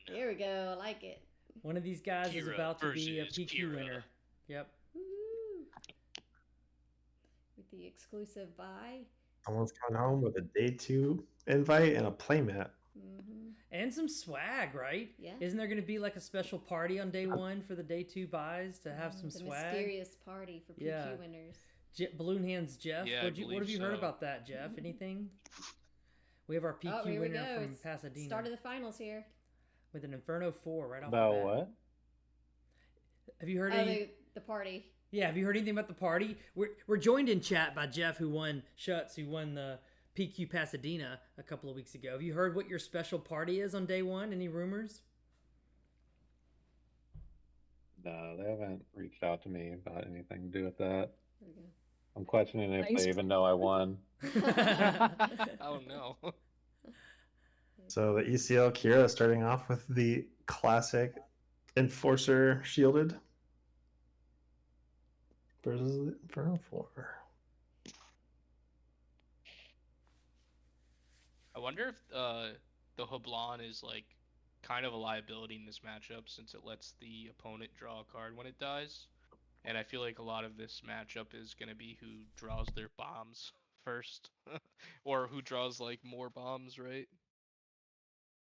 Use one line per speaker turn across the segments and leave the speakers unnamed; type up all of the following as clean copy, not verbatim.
There we go. I like it.
One of these guys is
Qi'ra
about to be a
versus
PQ
Qi'ra.
winner. Yep.
Woo-hoo. With the exclusive buy.
Someone's coming home with a day 2 invite and a playmat.
Mm-hmm.
And some swag, right?
Yeah.
Isn't there going to be like a special party on day 1 for the day 2 buys to have some
the
swag?
mysterious party for PQ winners.
Balloon Hands Jeff,
Yeah,
what have you heard about that, Jeff? Anything? We have our PQ winner from Pasadena.
Start of the finals here.
With an Inferno 4 right off
about
the bat.
what?
Have you heard any...
the party.
Yeah, have you heard anything about the party? We're joined in chat by Jeff, who won the PQ Pasadena a couple of weeks ago. Have you heard what your special party is on day 1? Any rumors?
No, they haven't reached out to me about anything to do with that.
There we go.
I'm questioning if they even know I won.
Oh no.
So the ECL Qi'ra starting off with the classic Enforcer shielded versus the Inferno 4.
I wonder if the Hoblan is like kind of a liability in this matchup since it lets the opponent draw a card when it dies. And I feel like a lot of this matchup is going to be who draws their bombs first or who draws like more bombs, right?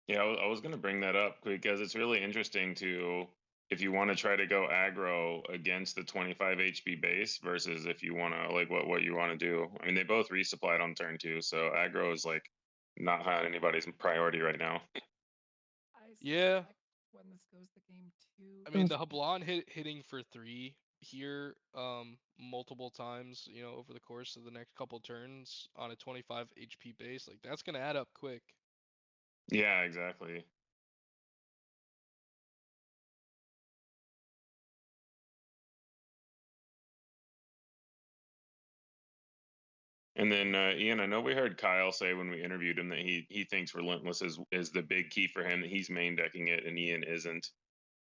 Yeah, I was going to bring that up because it's really interesting to, if you want to try to go aggro against the 25 HP base versus if you want to, like, what you want to do. I mean, they both resupplied on turn 2, so aggro is, like, not high on anybody's priority right now.
Yeah.
When this goes to game 2.
I mean, the Hoblan hitting for 3 here multiple times, over the course of the next couple turns on a 25 HP base, like, that's going to add up quick.
Yeah, exactly. And then Ian, I know we heard Kyle say when we interviewed him that he thinks Relentless is the big key for him, that he's main decking it and Ian isn't.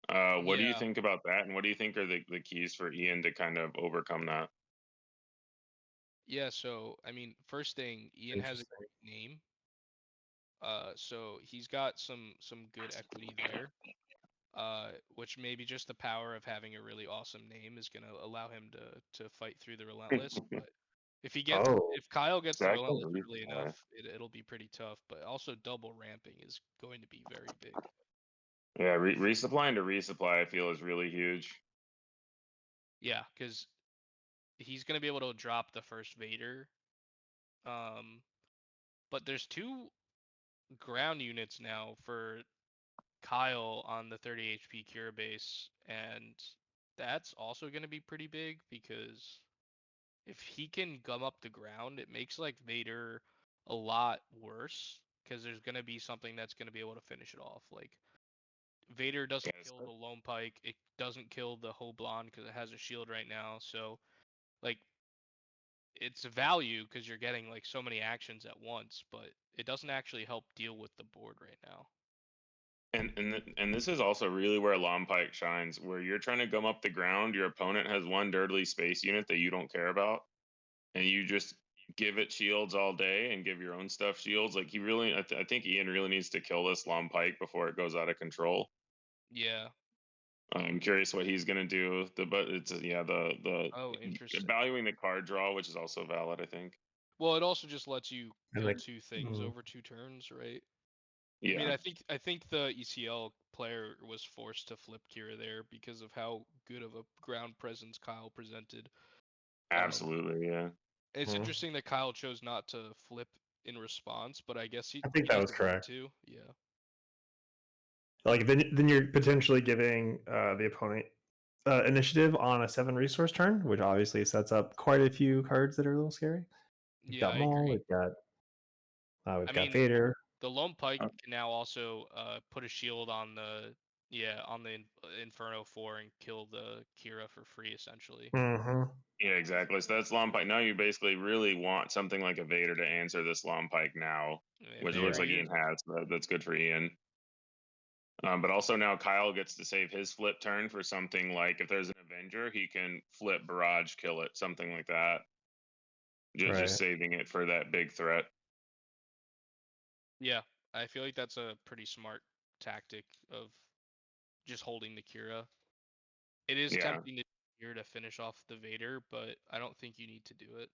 What do you think about that, and what do you think are the keys for Ian to kind of overcome that?
Yeah, so I mean, first thing, Ian has a great name. So he's got some good equity there. Which maybe just the power of having a really awesome name is gonna allow him to fight through the Relentless. But if Kyle gets the Relentless early enough, it'll be pretty tough. But also double ramping is going to be very big.
Yeah, resupplying to resupply, I feel, is really huge.
Yeah, because he's gonna be able to drop the first Vader. But there's 2 ground units now for Kyle on the 30 HP Qi'ra base, and that's also going to be pretty big because if he can gum up the ground, it makes like Vader a lot worse because there's going to be something that's going to be able to finish it off. Like Vader doesn't kill the Lone Pike, it doesn't kill the Hoblan because it has a shield right now. So like it's a value because you're getting like so many actions at once, but it doesn't actually help deal with the board right now.
And this is also really where Lone Pike shines, where you're trying to gum up the ground, your opponent has one dirtily space unit that you don't care about, and you just give it shields all day and give your own stuff shields. Like I think Ian really needs to kill this Lone Pike before it goes out of control.
Yeah.
I'm curious what he's gonna do.
Interesting.
Valuing the card draw, which is also valid, I think.
Well, it also just lets you kill 2 things over 2 turns, right?
Yeah.
I mean, I think the ECL player was forced to flip Qi'ra there because of how good of a ground presence Kyle presented.
Absolutely, yeah.
It's interesting that Kyle chose not to flip in response, but I guess
I think that was correct.
Too. Yeah.
Like then you're potentially giving the opponent initiative on a 7 resource turn, which obviously sets up quite a few cards that are a little scary. We've got Maul, we've got Vader.
The Lone Pike can now also put a shield on the Inferno 4 and kill the Qi'ra for free, essentially.
Yeah, exactly. So that's Lone Pike. Now you basically really want something like a Vader to answer this Lone Pike now, which looks like Ian has. So that's good for Ian. But also now Kyle gets to save his flip turn for something like if there's an Avenger, he can flip Barrage, kill it, something like that. Just saving it for that big threat.
Yeah, I feel like that's a pretty smart tactic of just holding the Qi'ra. It is tempting to here to finish off the Vader, but I don't think you need to do it.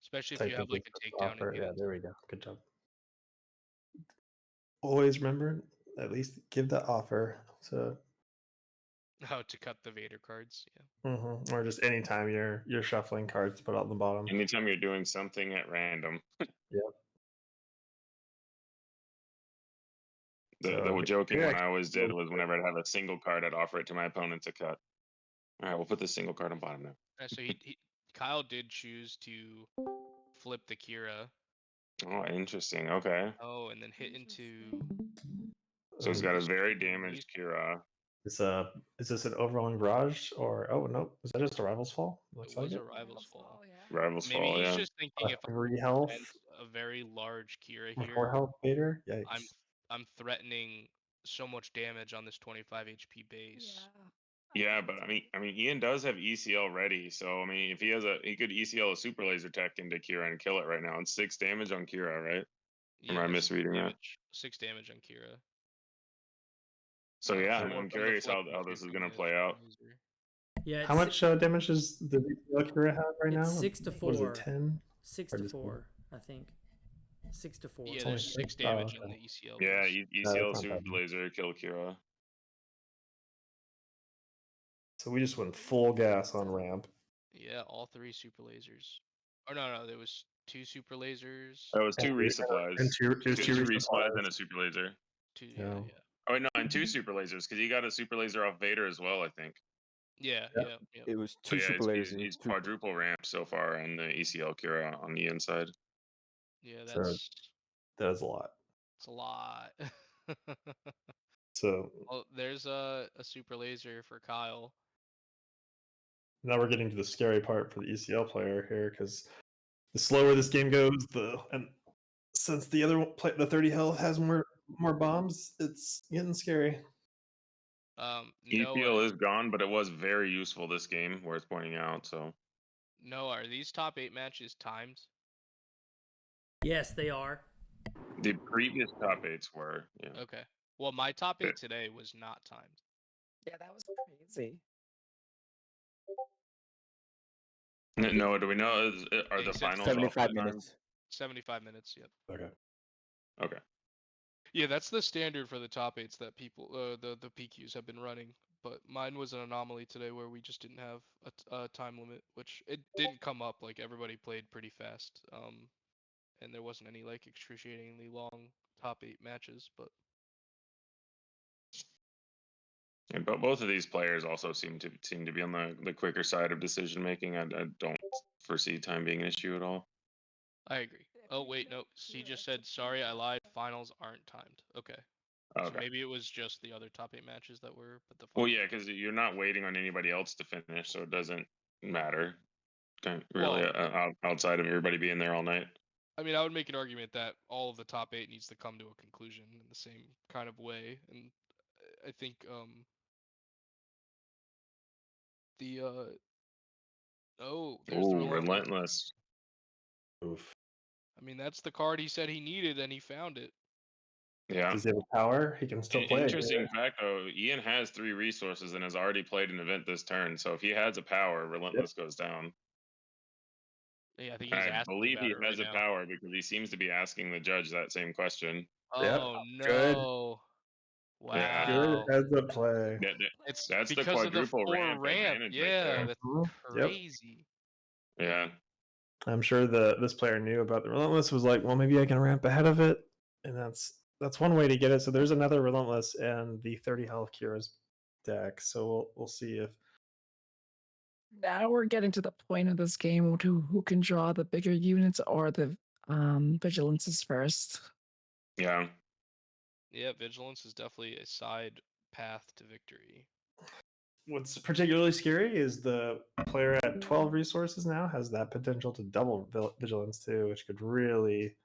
Especially if you have like a takedown in hand.
Yeah, there we go. Good job. Always remember, at least give the offer. So
to cut the Vader cards,
or just anytime you're shuffling cards to put on the bottom.
Anytime you're doing something at random.
Yep.
The joking one I always did was whenever I'd have a single card, I'd offer it to my opponent to cut. All right, we'll put the single card on bottom now.
So Kyle did choose to flip the Qi'ra.
Oh, interesting. Okay.
Oh, and then hit into.
So he's got a very damaged Qi'ra.
Is this an overwhelming barrage or no? Is that just a rival's fall?
It was a rival's fall.
Rival's
Maybe
fall.
he's
Yeah.
just thinking if
3 health,
a very large Qi'ra here,
4 health Vader. Yikes.
I'm threatening so much damage on this 25 HP base.
Yeah, but I mean, Ian does have ECL ready, so I mean, if he could ECL a super laser tech into Qi'ra and kill it right now. It's 6 damage on Qi'ra, right?
Yeah,
or am I misreading that?
6 damage on Qi'ra.
So yeah, I'm curious how this is gonna play out.
Yeah.
How much damage does the Qi'ra have right now?
6 to 4.
What is it, 10?
6 to 4, I think. 6 to 4.
Yeah, there's 6 damage in the ECL.
Yeah, ECL super laser kill Qi'ra.
So we just went full gas on ramp.
Yeah, all 3 super lasers. Oh no, there was 2 super lasers.
That was 2 resupplies.
And two
resupplies and a super laser.
2, yeah.
Oh wait, no, and 2 super lasers because he got a super laser off Vader as well, I think.
Yeah.
It was 2 super lasers.
He's quadruple ramp so far on the ECL Qi'ra on the inside.
Yeah,
that's a lot.
It's a lot.
So
there's a super laser for Kyle.
Now we're getting to the scary part for the ECL player here, because the slower this game goes, and since the other the 30 health has more bombs, it's getting scary.
ECL is gone, but it was very useful this game, worth pointing out. So,
no, are these top 8 matches timed?
Yes, they are.
The previous top 8s were. Yeah.
Okay. Well, my top 8 today was not timed.
Yeah, that was crazy.
No, do we know? Are the finals
75 minutes?
75 minutes. Yep.
Okay.
Yeah, that's the standard for the top 8s that people, the PQs have been running. But mine was an anomaly today where we just didn't have a time limit, which it didn't come up. Like everybody played pretty fast, and there wasn't any like excruciatingly long top 8 matches. But
both of these players also seem to be on the quicker side of decision making. I don't foresee time being an issue at all.
I agree. Oh wait, no. He just said sorry, I lied. Finals aren't timed. Okay. So maybe it was just the other top 8 matches that were. But the
well, yeah, because you're not waiting on anybody else to finish, so it doesn't matter. Really, outside of everybody being there all night.
I mean, I would make an argument that all of the top 8 needs to come to a conclusion in the same kind of way, and I think there's the
relentless.
Oof.
I mean, that's the card he said he needed, and he found it.
Yeah.
Does he have power? He can still play.
Interesting fact, though. Ian has 3 resources and has already played an event this turn. So if he has a power, relentless goes down.
Yeah, I think he's asking. I believe
he has a power because he seems to be asking the judge that same question.
Oh no!
Good.
Wow.
Yeah.
Good heads up play.
That's
because
the quadruple
of the 4
ramp.
Yeah, that's crazy.
Yeah.
I'm sure this player knew about the relentless, was like, well, maybe I can ramp ahead of it, and that's one way to get it. So there's another relentless and the 30 health Qi'ra's deck. So we'll see if.
Now we're getting to the point of this game to who can draw the bigger units or the vigilances first.
Yeah.
Yeah, vigilance is definitely a side path to victory.
What's particularly scary is the player at 12 resources now has that potential to double vigilance too, which could really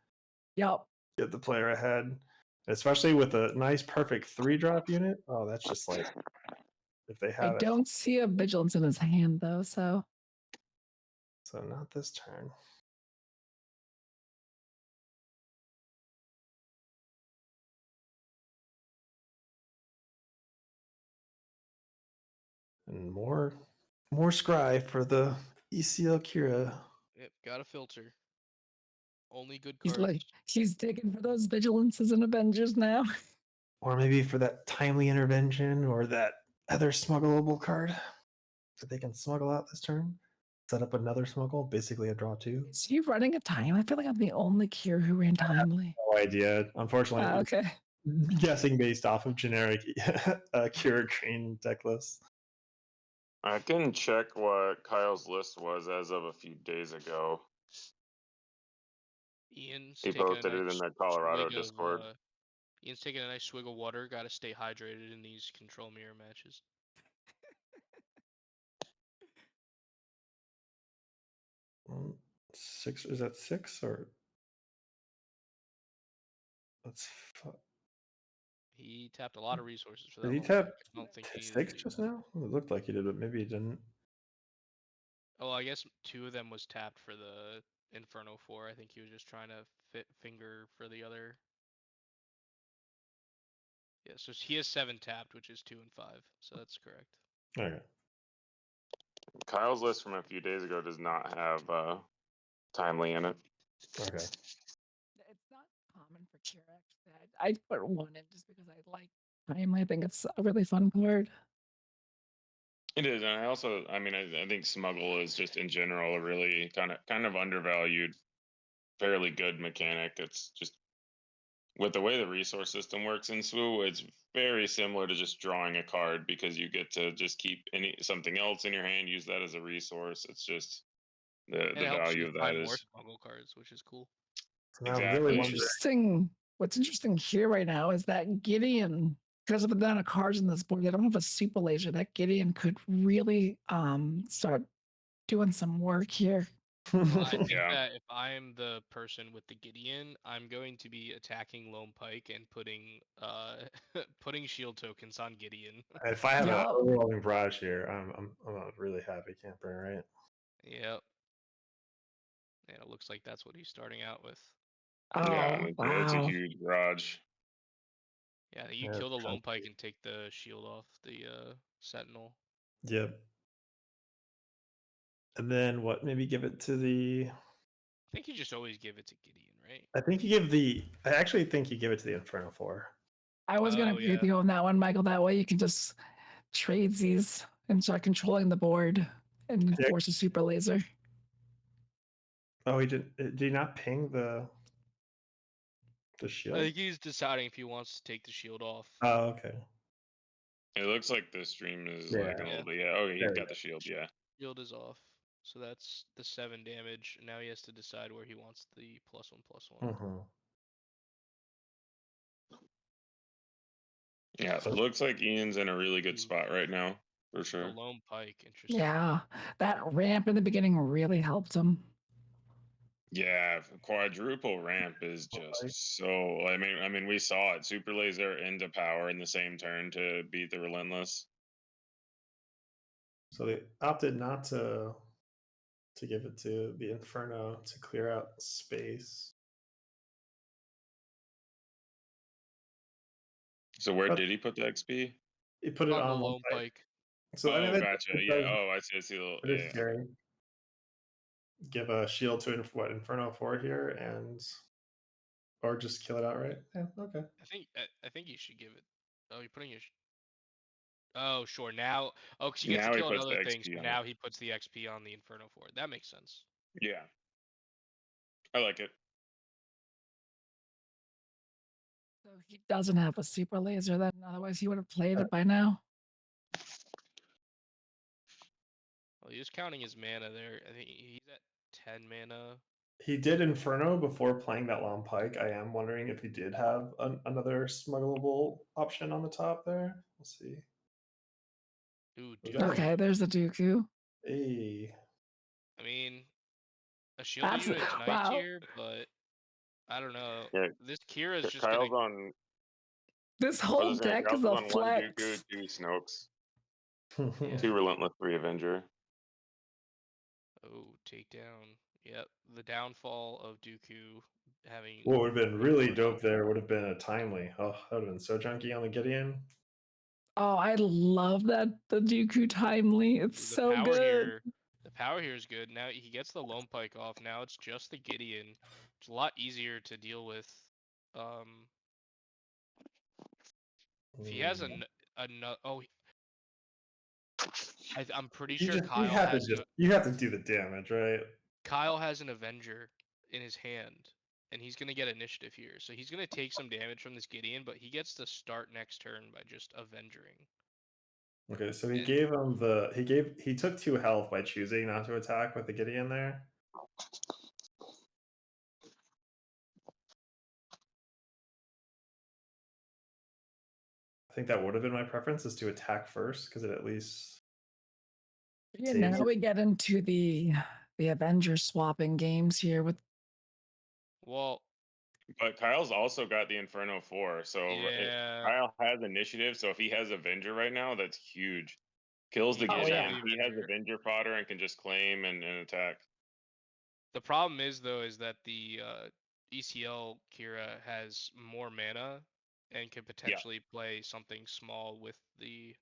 get the player ahead, especially with a nice perfect 3-drop unit. Oh, that's just like if they have
I don't see a vigilance in his hand though, so
not this turn. And more scry for the ECL Qi'ra.
Yep, got a filter. Only good
He's
cards.
like, he's digging for those vigilances and Avengers now.
Or maybe for that timely intervention or that other smuggleable card that they can smuggle out this turn. Set up another smuggle, basically a draw 2.
Is he running a time? I feel like I'm the only Qi'ra who ran timely.
No idea. Unfortunately,
Okay.
guessing based off of generic Qi'ra green deck lists.
I can check what Kyle's list was as of a few days ago.
Ian's
He
taking
posted
a
it
nice
in the Colorado
swig
Discord.
Ian's taking a nice swig of water. Got to stay hydrated in these control mirror matches.
Six, is that 6 or that's
He tapped a lot of resources for that.
did he
long
tap
pick. I don't think he
6 just now? It looked like he did, but maybe he didn't.
Oh, I guess 2 of them was tapped for the Inferno 4. I think he was just trying to fit finger for the other. Yeah, so he has 7 tapped, which is 2 and 5. So that's correct.
Okay.
Kyle's list from a few days ago does not have timely in it.
Okay.
It's not common for Qi'ra. I'd put 1 in just because I like time. I think it's a really fun card.
It is, and I think smuggle is just in general a really kind of undervalued, fairly good mechanic. It's just with the way the resource system works in SWU, it's very similar to just drawing a card because you get to just keep something else in your hand, use that as a resource. It's just the value of that
find
is
more smuggle cards, which is cool.
exactly
What's interesting here right now is that Gideon, because of the amount of cards in this board, they don't have a super laser. That Gideon could really start doing some work here.
Well, I think that if I'm the person with the Gideon, I'm going to be attacking Lone Pike and putting putting shield tokens on Gideon.
If I have an overwhelming barrage here, I'm a really happy camper, right?
Yep. And it looks like that's what he's starting out with.
It's a huge barrage.
Yeah, you kill the Lone Pike and take the shield off the Sentinel.
Yep. And then what? Maybe give it to the.
I think you just always give it to Gideon, right?
I actually think you give it to the Inferno 4.
I was going to agree with you on that one, Michael. That way you can just trade these and start controlling the board and force a super laser.
Oh, he did. Did he not ping the shield?
I think he's deciding if he wants to take the shield off.
Oh, okay.
It looks like the stream is lagging a little bit. Yeah. Oh, he's got the shield. Yeah.
Shield is off. So that's the 7 damage. Now he has to decide where he wants the +1/+1.
Mm-hmm.
Yeah, it looks like Ian's in a really good spot right now, for sure.
The Lone Pike, interesting.
Yeah, that ramp in the beginning really helped him.
Yeah, quadruple ramp is just so. I mean, we saw it. Super laser into power in the same turn to beat the relentless.
So they opted not to give it to the Inferno to clear out space.
So where did he put the XP?
He put it on
the Lone Pike.
So
gotcha. Yeah. I see.
Scary. Give a shield to Inferno 4 here, or just kill it outright. Yeah, okay.
I think you should give it. Oh, you're putting your. Oh, sure. Now, because you get to kill another thing. So now he puts the XP on the Inferno 4. That makes sense.
Yeah, I like it.
So he doesn't have a super laser then, otherwise he would have played it by now.
Well, he was counting his mana there. I think he's at 10 mana.
He did Inferno before playing that Long Pike. I am wondering if he did have another smuggleable option on the top there. We'll see.
Ooh,
okay, there's the Dooku.
Hey.
I mean, a shield unit is nice here, but I don't know.
Yeah,
this Qi'ra is just
Kyle's on.
This whole deck is a flex.
1 Dooku, 2 Snokes, 2 Relentless, 3 Avenger.
Oh, takedown. Yep, the downfall of Dooku having.
What would have been really dope there would have been a timely. Oh, that would have been so junky on the Gideon.
Oh, I love that the Dooku timely. It's
The
so
power
good.
here, the power here is good. Now he gets the lone pike off. Now it's just the Gideon. It's a lot easier to deal with. If he has I'm pretty sure
you have to do the damage, right?
Kyle has an Avenger in his hand, and he's gonna get initiative here. So he's gonna take some damage from this Gideon, but he gets to start next turn by just Avengering.
Okay, so he took 2 health by choosing not to attack with the Gideon there. I think that would have been my preference, is to attack first, because it at least
Yeah, now we get into the Avenger swapping games here with.
Well,
but Kyle's also got the Inferno 4, so Kyle has initiative. So if he has Avenger right now, that's huge. Kills the Gideon. He has Avenger fodder and can just claim and attack.
The problem is that the ECL Qi'ra has more mana and can potentially play something small with the.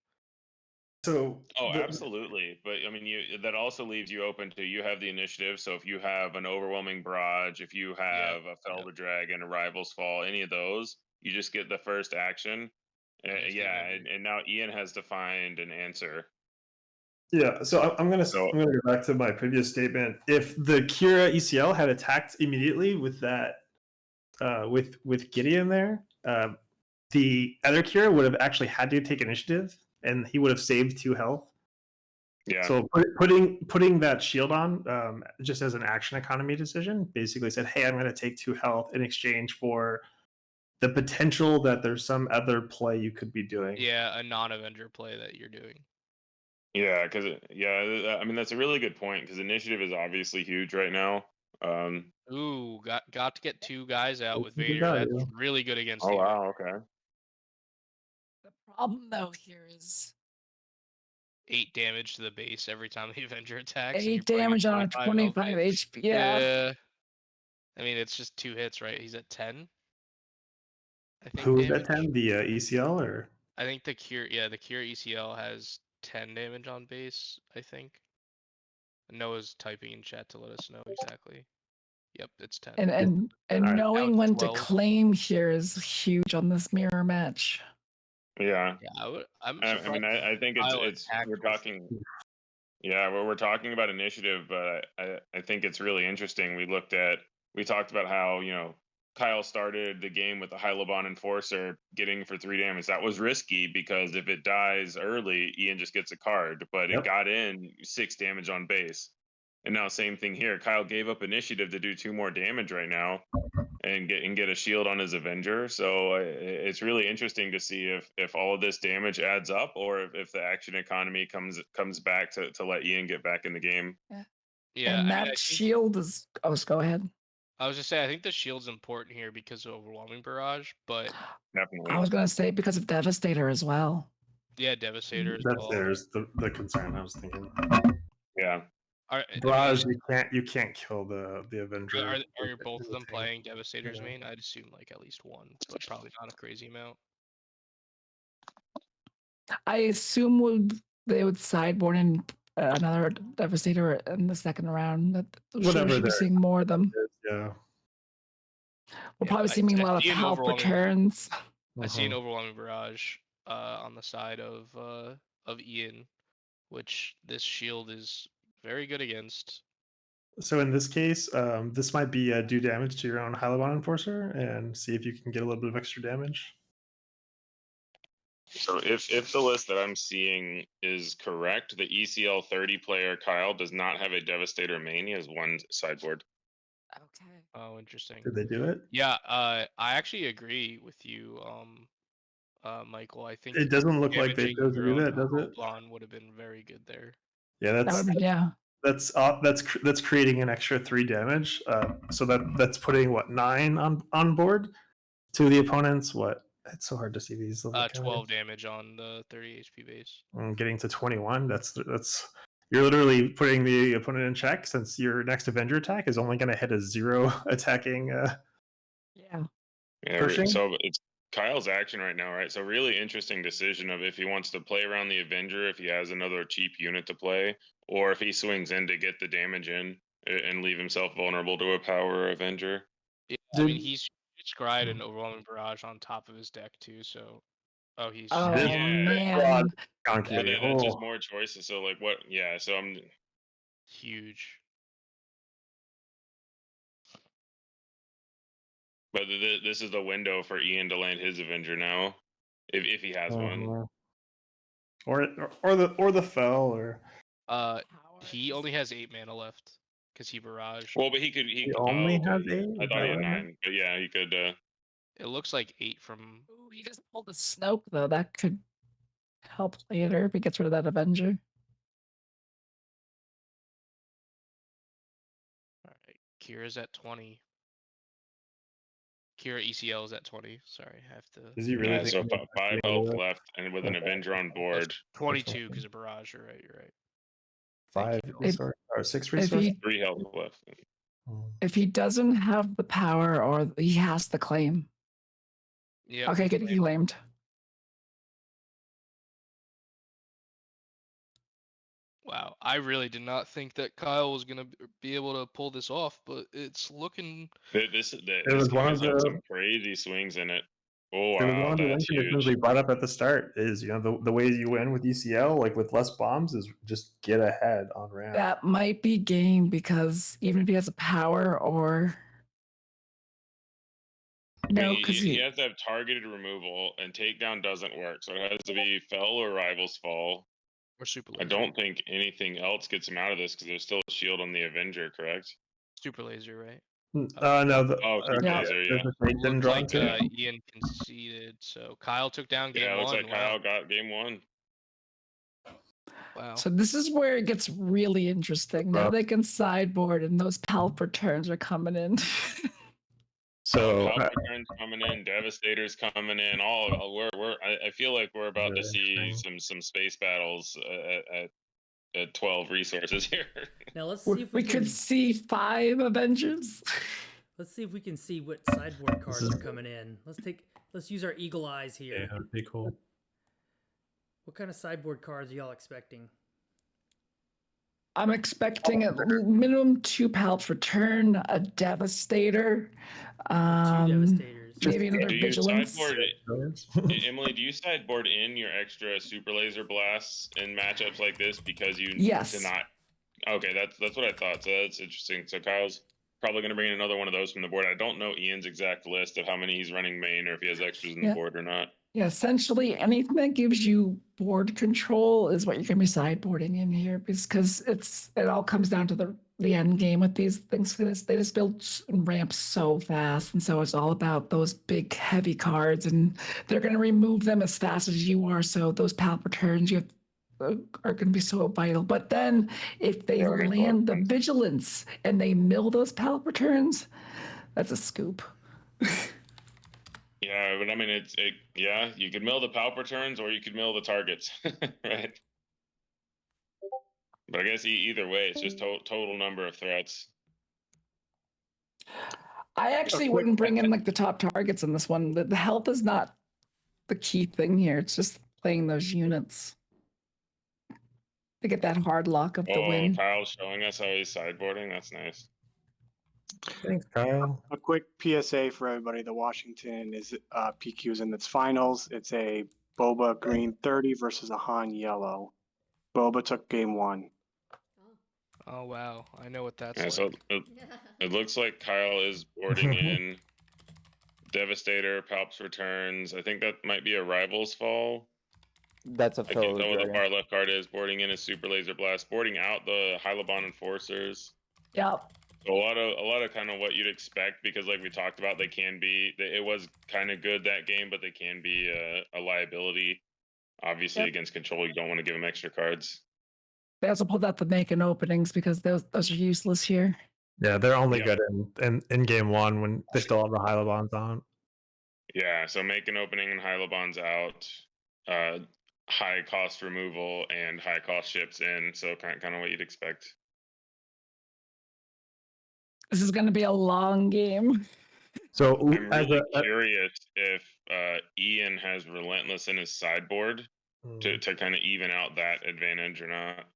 So
absolutely, but I mean, that also leaves you open to, you have the initiative. So if you have an overwhelming barrage, if you have a Fell the Dragon, a Rival's Fall, any of those, you just get the first action. And now Ian has to find an answer.
Yeah, so I'm gonna go back to my previous statement. If the Qi'ra ECL had attacked immediately with that, with Gideon there, the other Qi'ra would have actually had to take initiative, and he would have saved 2 health.
Yeah.
So putting that shield on, just as an action economy decision, basically said, "Hey, I'm going to take 2 health in exchange for the potential that there's some other play you could be doing."
Yeah, a non-Avenger play that you're doing.
Yeah, because I mean, that's a really good point, because initiative is obviously huge right now.
Ooh, got to get 2 guys out with Vader. That's really good against.
Oh wow, okay.
The problem though here is
8 damage to the base every time the Avenger attacks.
8 damage on a 25 HP. Yeah.
I mean, it's just 2 hits, right? He's at 10. I think.
Who is at 10? The ECL, or?
I think the Qi'ra ECL has 10 damage on base, I think. Noah's typing in chat to let us know exactly. Yep, it's 10.
And knowing when to claim here is huge on this mirror match.
Yeah.
I
mean, I think it's we're talking. Yeah, we're talking about initiative, but I think it's really interesting. We talked about how, Kyle started the game with the High Laban Enforcer getting for 3 damage. That was risky, because if it dies early, Ian just gets a card, but it got in 6 damage on base. And now same thing here. Kyle gave up initiative to do 2 more damage right now and get a shield on his Avenger. So it's really interesting to see if all of this damage adds up, or if the action economy comes back to let Ian get back in the game.
Yeah,
and that shield is. Oh, go ahead.
I was just saying, I think the shield's important here because of overwhelming barrage, but
definitely.
I was gonna say because of Devastator as well.
Yeah, Devastator as well.
There's the concern I was thinking.
Yeah.
Barrage, you can't kill the Avenger.
Are both of them playing Devastator's main? I'd assume like at least one, but probably not a crazy amount.
I assume they would sideboard in another Devastator in the second round. That should be seeing more of them.
Yeah.
We're probably seeing a lot of health returns.
I see an overwhelming barrage on the side of Ian, which this shield is very good against.
So in this case, this might be do damage to your own High Laban Enforcer and see if you can get a little bit of extra damage.
So if the list that I'm seeing is correct, the ECL 30 player Kyle does not have a Devastator main. He has 1 sideboard.
Okay.
Oh, interesting.
Did they do it?
Yeah, I actually agree with you, Michael. I think
it doesn't look like they chose to do that, does it?
Blonde would have been very good there.
Yeah, that's creating an extra 3 damage. So that's putting 9 on board to the opponent's what? It's so hard to see these.
12 damage on the 30 HP base.
Getting to 21. That's you're literally putting the opponent in check, since your next Avenger attack is only going to hit a 0 attacking.
Yeah. So Kyle's action right now, right? So really interesting decision of if he wants to play around the Avenger, if he has another cheap unit to play, or if he swings in to get the damage in and leave himself vulnerable to a power Avenger.
Yeah, I mean he's scryed an overwhelming barrage on top of his deck too. So, he's
Oh
Yeah.
man,
But then that's just more choices. So like what? Yeah. So I'm
huge.
But this is the window for Ian to land his Avenger now, if he has one.
Or the fell or.
He only has 8 mana left because he barraged.
Well, but he
only has 8.
I thought he had 9, but yeah, he could.
It looks like 8 from.
Ooh, he just pulled a Snoke though. That could help later if he gets rid of that Avenger.
All right, Qi'ra's at 20. Qi'ra ECL is at 20. Sorry, I have to.
Is he really?
Yeah, so 5 health left, and with an Avenger on board.
22 because of barrage. You're right. You're right.
5 resource or 6 resource.
3 health left.
If he doesn't have the power, or he has the claim.
Yeah.
Okay, good. He claimed.
Wow, I really did not think that Kyle was gonna be able to pull this off, but it's looking.
This
was one
game
of
has had
the-
some crazy swings in it. Oh
It was
wow,
one of the
that's
conditions
huge.
we brought up at the start. Is the ways you win with ECL, like with less bombs, is just get ahead on ramp.
That might be game because even if he has a power or no, because
he has to have targeted removal, and takedown doesn't work, so it has to be fell or rivals fall.
Or super
I
laser.
don't think anything else gets him out of this because there's still a shield on the Avenger, correct?
Super laser, right?
No.
Super laser, yeah.
Didn't draw
Looks like Ian conceded, so Kyle took down game
Yeah, it looks
1.
like Kyle got game 1.
Wow.
So this is where it gets really interesting. Now they can sideboard, and those palp returns are coming in.
So
returns coming in, Devastators coming in. I feel like we're about to see some space battles at 12 resources here.
Now let's see if
we could see 5 Avengers.
Let's see if we can see what sideboard cards are coming in. Let's use our eagle eyes here.
Yeah, that'd be cool.
What kind of sideboard cards are y'all expecting?
I'm expecting at minimum 2 palps return, a Devastator,
2 Devastators.
maybe another
Do you
Vigilance.
Emily, do you sideboard in your extra super laser blasts in matchups like this because you
Yes.
to not? Okay, that's what I thought. So that's interesting. So Kyle's probably going to bring in another one of those from the board. I don't know Ian's exact list of how many he's running main or if he has extras in the board or not.
Yeah, essentially anything that gives you board control is what you're going to be sideboarding in here, because it all comes down to the end game with these things. They just build ramps so fast, and so it's all about those big heavy cards, and they're going to remove them as fast as you are. So those palp returns are going to be so vital. But then if they land the Vigilance and they mill those palp returns, that's a scoop.
Yeah, but I mean, you could mill the palp returns or you could mill the targets, right? But I guess either way, it's just total number of threats.
I actually wouldn't bring in like the top targets in this one. The health is not the key thing here. It's just playing those units to get that hard lock of the win.
Kyle's showing us how he's sideboarding. That's nice.
Thanks, Kyle.
A quick PSA for everybody. The Washington is PQ's in its finals. It's a Boba green 30 versus a Han yellow. Boba took game 1.
Oh wow, I know what that's
Yeah,
like.
so it looks like Kyle is boarding in Devastator, Palps returns. I think that might be a Rivals fall.
That's a
I can't tell what the far left card is. Boarding in a Super Laser Blast. Boarding out the Hylabon Enforcers.
Yep.
So a lot of kind of what you'd expect, because like we talked about, it was kind of good that game, but they can be a liability. Obviously, against control, you don't want to give them extra cards.
They also pulled out the making openings because those are useless here.
Yeah, they're only good in game 1 when they still have the Hylabons on.
Yeah, so make an opening and Hylabon's out. High cost removal and high cost ships in, so kind of what you'd expect.
This is going to be a long game.
So
I'm really curious if Ian has Relentless in his sideboard to kind of even out that advantage or not.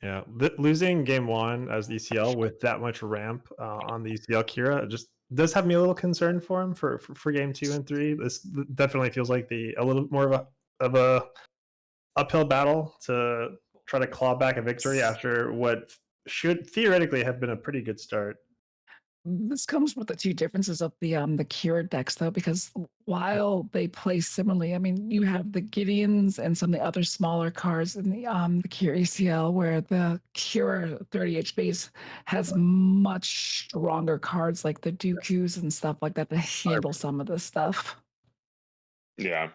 Yeah, losing game one as ECL with that much ramp on the ECL Qi'ra just does have me a little concerned for him for game 2 and 3. This definitely feels like a little more of a uphill battle to try to claw back a victory after what should theoretically have been a pretty good start.
This comes with the two differences of the Qi'ra decks, though, because while they play similarly, I mean, you have the Gideons and some of the other smaller cards in the Qi'ra ACL, where the Qi'ra 30H base has much stronger cards like the Dooku's and stuff like that to handle some of this stuff.
Yeah.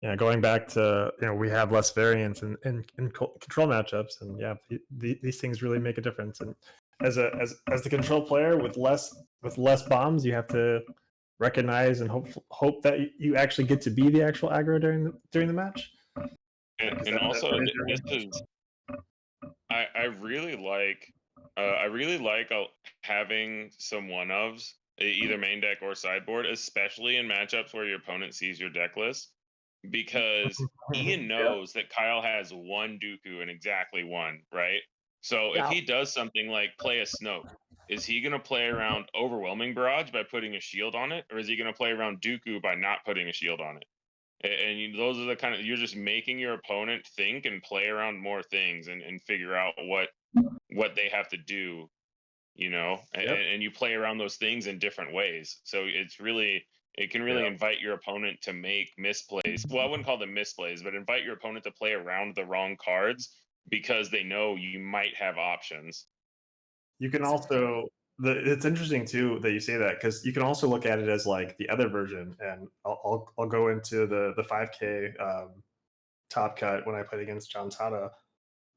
Yeah, going back to we have less variance in control matchups, and yeah, these things really make a difference. And as the control player with less bombs, you have to recognize and hope that you actually get to be the actual aggro during the match.
And also, this is I really like having some one-ofs, either main deck or sideboard, especially in matchups where your opponent sees your deck list, because Ian knows that Kyle has one Dooku and exactly one, right? So if he does something like play a Snoke, is he going to play around Overwhelming Barrage by putting a shield on it, or is he going to play around Dooku by not putting a shield on it? And those are the kind of, you're just making your opponent think and play around more things and figure out what they have to do, and you play around those things in different ways. So it can really invite your opponent to make misplays. Well, I wouldn't call them misplays, but invite your opponent to play around the wrong cards because they know you might have options.
You can also it's interesting too that you say that, because you can also look at it as like the other version, and I'll go into the 5K top cut when I played against John Tata.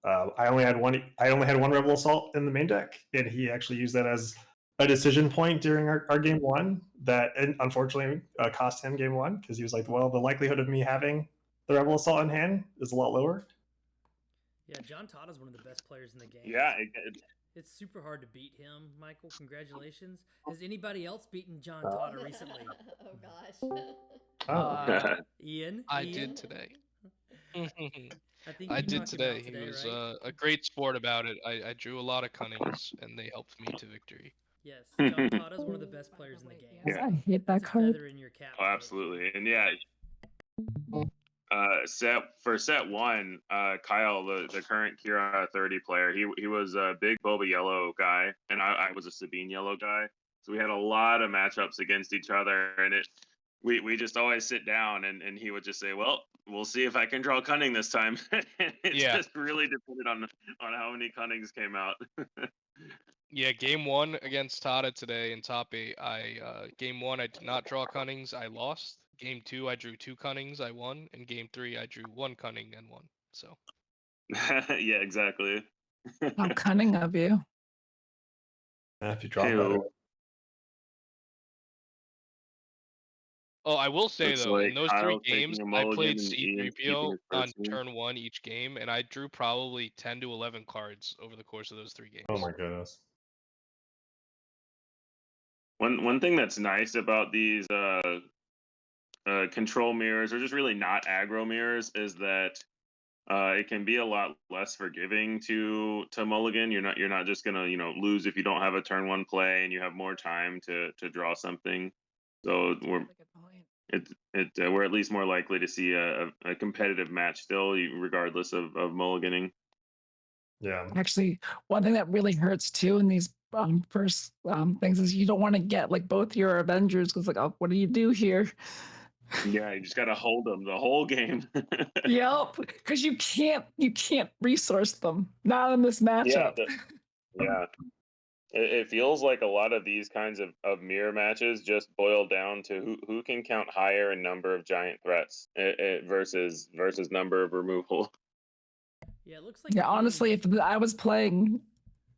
I only had one Rebel Assault in the main deck, and he actually used that as a decision point during our game one that unfortunately cost him game one, because he was like, well, the likelihood of me having the Rebel Assault in hand is a lot lower.
Yeah, John Tata's one of the best players in the game.
Yeah,
it's super hard to beat him, Michael. Congratulations. Has anybody else beaten John Tata recently?
Oh gosh.
Ian?
I did today.
I think
I did
knocked him out
today. He was
right?
a great sport about it. I drew a lot of cunnings, and they helped me to victory.
Yes, John Tata's one of the best players in the game.
Yeah. I hate that
It's a
card.
feather in your cap.
Oh, absolutely. And yeah, set one, Kyle, the current Qi'ra 30 player, he was a big Boba Yellow guy, and I was a Sabine Yellow guy. So we had a lot of matchups against each other, and we just always sit down, and he would just say, well, we'll see if I can draw cunning this time. It just really depended on how many cunnings came out.
Yeah, game one against Tata today in top 8. Game one I did not draw cunnings, I lost. Game 2 I drew 2 cunnings, I won. And game 3 I drew 1 cunning and won. So.
Yeah, exactly.
How cunning of you.
If you draw better.
Oh, I will say
Looks
though,
like
in those
Kyle's
3 games,
taking a
I
mulligan
played
and Ian's keeping
C-3PO
his
on
person.
turn 1 each game, and I drew probably 10 to 11 cards over the course of those 3 games.
Oh my goodness.
One thing that's nice about these control mirrors, or just really not aggro mirrors, is that it can be a lot less forgiving to mulligan. You're not just gonna lose if you don't have a turn 1 play, and you have more time to draw something. So we're at least more likely to see a competitive match still, regardless of mulliganing.
Yeah.
Actually, one thing that really hurts too in these first things is you don't want to get like both your Avengers, because like, oh, what do you do here?
Yeah, you just gotta hold them the whole game.
Yep, because you can't resource them. Not in this matchup.
Yeah. It feels like a lot of these kinds of mirror matches just boil down to who can count higher in number of giant threats versus number of removal.
Yeah, it looks like.
Yeah, honestly, if I was playing,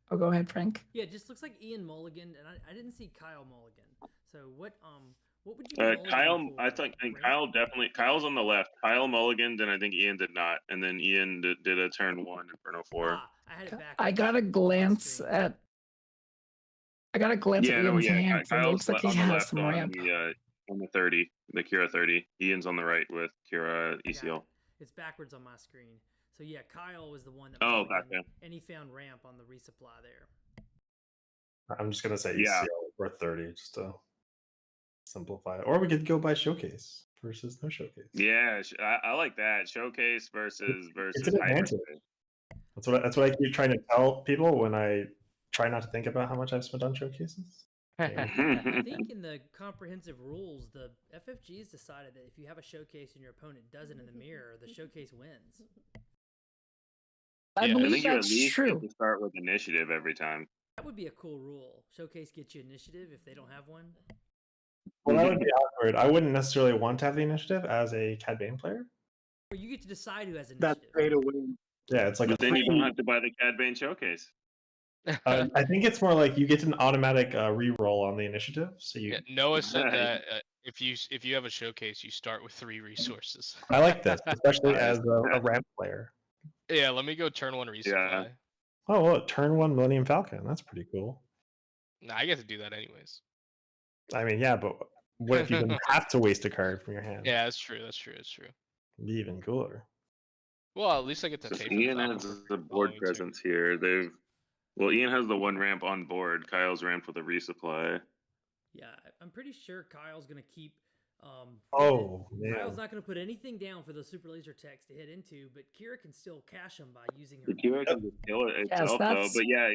oh, go ahead, Frank.
Yeah, it just looks like Ian mulligan, and I didn't see Kyle mulligan. So what would you?
Kyle, I think Kyle's on the left. Kyle mulliganed, and I think Ian did not. And then Ian did a turn 1 Inferno 4.
I had it back.
I got a glance at I got a glance at Ian's
yeah.
hand. So it
Kyle's
looks like he
on the
has
left
some
on
ramp.
the 30, the Qi'ra 30. Ian's on the right with Qi'ra
I got
ECL.
it. It's backwards on my screen. So yeah, Kyle was the one that
Oh,
mulliganed,
gotcha.
and he found ramp on the resupply there.
I'm just gonna say
Yeah.
ECL or 30 just to simplify it. Or we could go by showcase versus no showcase.
Yeah, I like that. Showcase versus
It's an advantage.
hyperspace.
That's what I keep trying to tell people when I try not to think about how much I've spent on showcases. Yeah.
I think in the comprehensive rules, the FFG's decided that if you have a showcase and your opponent doesn't in the mirror, the showcase wins.
I
Yeah, I
I
believe
think you at
that's
least
true.
get to start with initiative every time.
That would be a cool rule. Showcase gets you initiative if they don't have one.
Well, that would be awkward. I wouldn't necessarily want to have the initiative as a Cad Bane player.
Or you get to decide who has
That's
initiative.
pay to win.
Yeah, it's like
But
a
then you don't
free.
have to buy the Cad Bane showcase.
I think it's more like you get an automatic re-roll on the initiative. So you.
Yeah, Noah said that if you have a showcase, you start with 3 resources.
I like this, especially
Nice.
as a ramp player.
Yeah, let me go turn 1 resupply.
Oh, look, turn 1 Millennium Falcon. That's pretty cool.
Nah, I get to do that anyways.
I mean, yeah, but what if you didn't have to waste a card from your hand?
Yeah, that's true. That's true. That's true.
It'd be even cooler.
Well, at least I get to
So
pay for
Ian
Falcon
has
for
the board
following turn.
presence here. Ian has the 1 ramp on board. Kyle's ramped with a resupply.
Yeah, I'm pretty sure Kyle's gonna keep.
Oh, man.
Kyle's not gonna put anything down for the super laser techs to hit into, but Qi'ra can still cash them by using her.
The Qi'ra can just kill it itself, though. But yeah,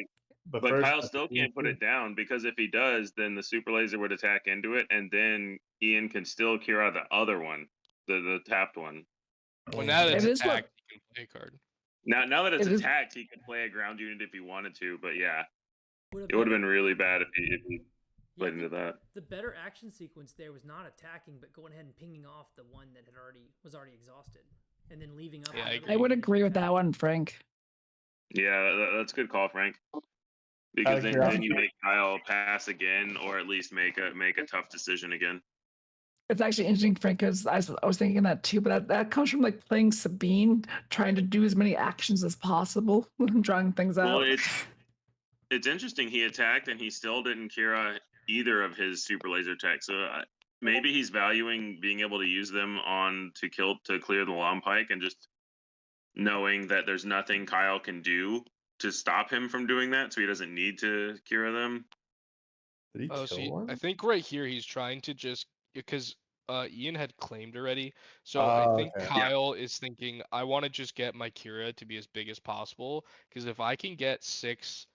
but
first,
Kyle still can't put it down because if he does, then the super laser would attack into it, and then Ian can still Qi'ra the other one, the tapped one.
Well, now that it's
It is what-
attacked, you can play a card.
Now that it's
It is-
attacked, he could play a ground unit if he wanted to. But yeah,
Would
it would have been really bad if he played into that.
The better action sequence there was not attacking, but going ahead and pinging off the one that was already exhausted, and then leaving up.
Yeah, I
another
agree.
I would
one.
agree with that one, Frank.
Yeah, that's a good call, Frank. Because then
curiosity.
you make Kyle pass again, or at least make a tough decision again.
It's actually interesting, Frank, because I was thinking that too, but that comes from like playing Sabine, trying to do as many actions as possible, drawing things out.
Well, it's interesting. He attacked and he still didn't Qi'ra either of his super laser techs. So maybe he's valuing being able to use them to clear the Long Pike, and just knowing that there's nothing Kyle can do to stop him from doing that, so he doesn't need to Qi'ra them.
Did he kill one?
I think right here he's trying to just because Ian had claimed already. So I think
okay.
Kyle is thinking, I want to just get my Qi'ra to be as big as possible, because if I can get 6-7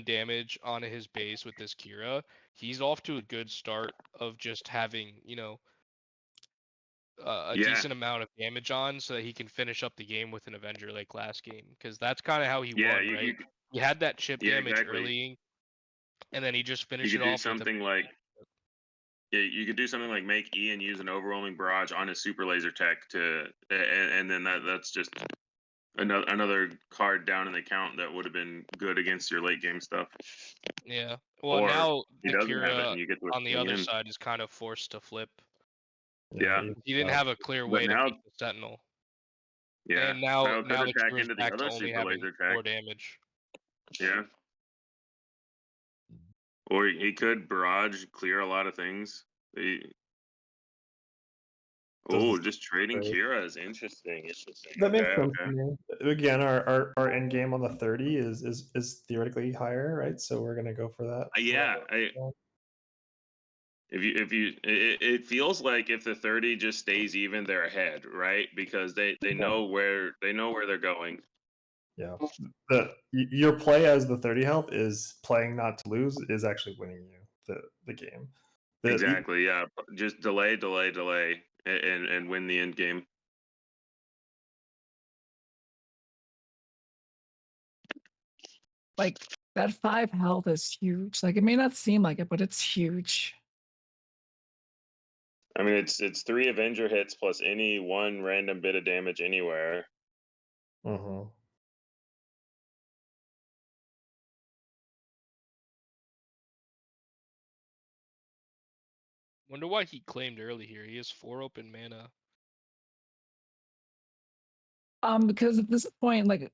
damage on his base with this Qi'ra, he's off to a good start of just having, a decent amount of damage on, so that he can finish up the game with an Avenger like last game, because that's kind of how he won, right? He had that chip damage early, and then he just finished it off.
You could do something like make Ian use an overwhelming barrage on his super laser tech and then that's just another card down in the count that would have been good against your late game stuff.
Yeah. Well,
Or
now
he
the
doesn't have it
Qi'ra
and you get to
on the
swing
other
in.
side is kind of forced to flip.
Yeah.
He didn't have a clear
But
way
now-
to beat the Sentinel.
Yeah.
And now
Kyle could
the
attack
Qi'ra's
into the
back to
other
only
super
having
laser
4
tech.
damage.
Yeah. Or he could barrage clear a lot of things. Just trading Qi'ra is interesting.
That makes sense to me. Again, our end game on the 30 is theoretically higher, right? So we're gonna go for that.
It feels like if the 30 just stays even, they're ahead, right? Because they know where they're going.
Yeah. Your play as the 30 health is playing not to lose is actually winning you the game.
Exactly. Yeah. Just delay, and win the end game.
Like that 5 health is huge. Like it may not seem like it, but it's huge.
I mean, it's 3 Avenger hits plus any 1 random bit of damage anywhere.
Mm-hmm.
Wonder why he claimed early here. He has 4 open mana.
Because at this point, like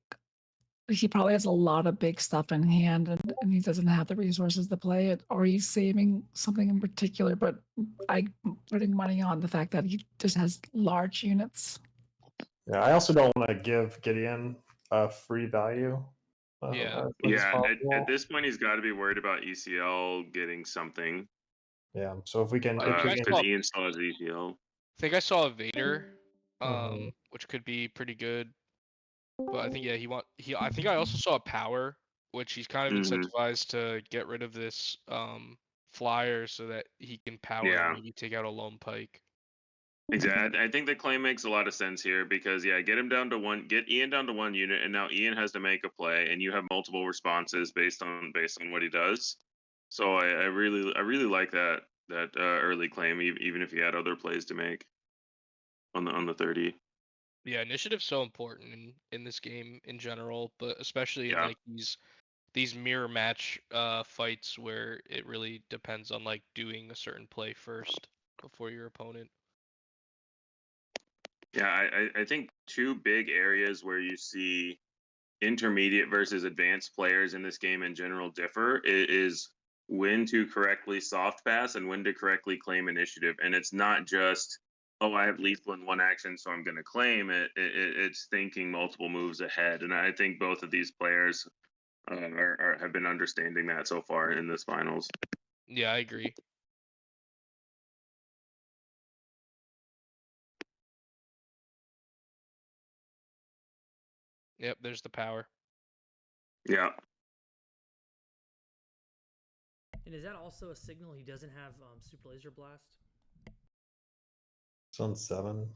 he probably has a lot of big stuff in hand and he doesn't have the resources to play it, or he's saving something in particular. But I'm putting money on the fact that he just has large units.
Yeah, I also don't want to give Gideon a free value.
Yeah.
At this point, he's got to be worried about ECL getting something.
Yeah, so if we can,
because Ian still has ECL.
I think I saw a Vader, which could be pretty good. But I think I think I also saw a power, which he's kind of incentivized to get rid of this flyer so that he can power and maybe take out a lone pike.
Exactly. I think the claim makes a lot of sense here because get Ian down to 1 unit, and now Ian has to make a play, and you have multiple responses based on what he does. So I really like that early claim, even if he had other plays to make on the 30.
Yeah, initiative's so important in this game in general, but especially in like these mirror match fights where it really depends on like doing a certain play first before your opponent.
Yeah, I think two big areas where you see intermediate versus advanced players in this game in general differ is when to correctly soft pass and when to correctly claim initiative. And it's not just, oh, I have lethal in one action, so I'm going to claim it. It's thinking multiple moves ahead. And I think both of these players have been understanding that so far in this finals.
Yeah, I agree. Yep, there's the power.
Yeah.
And is that also a signal he doesn't have super laser blast?
It's on 7.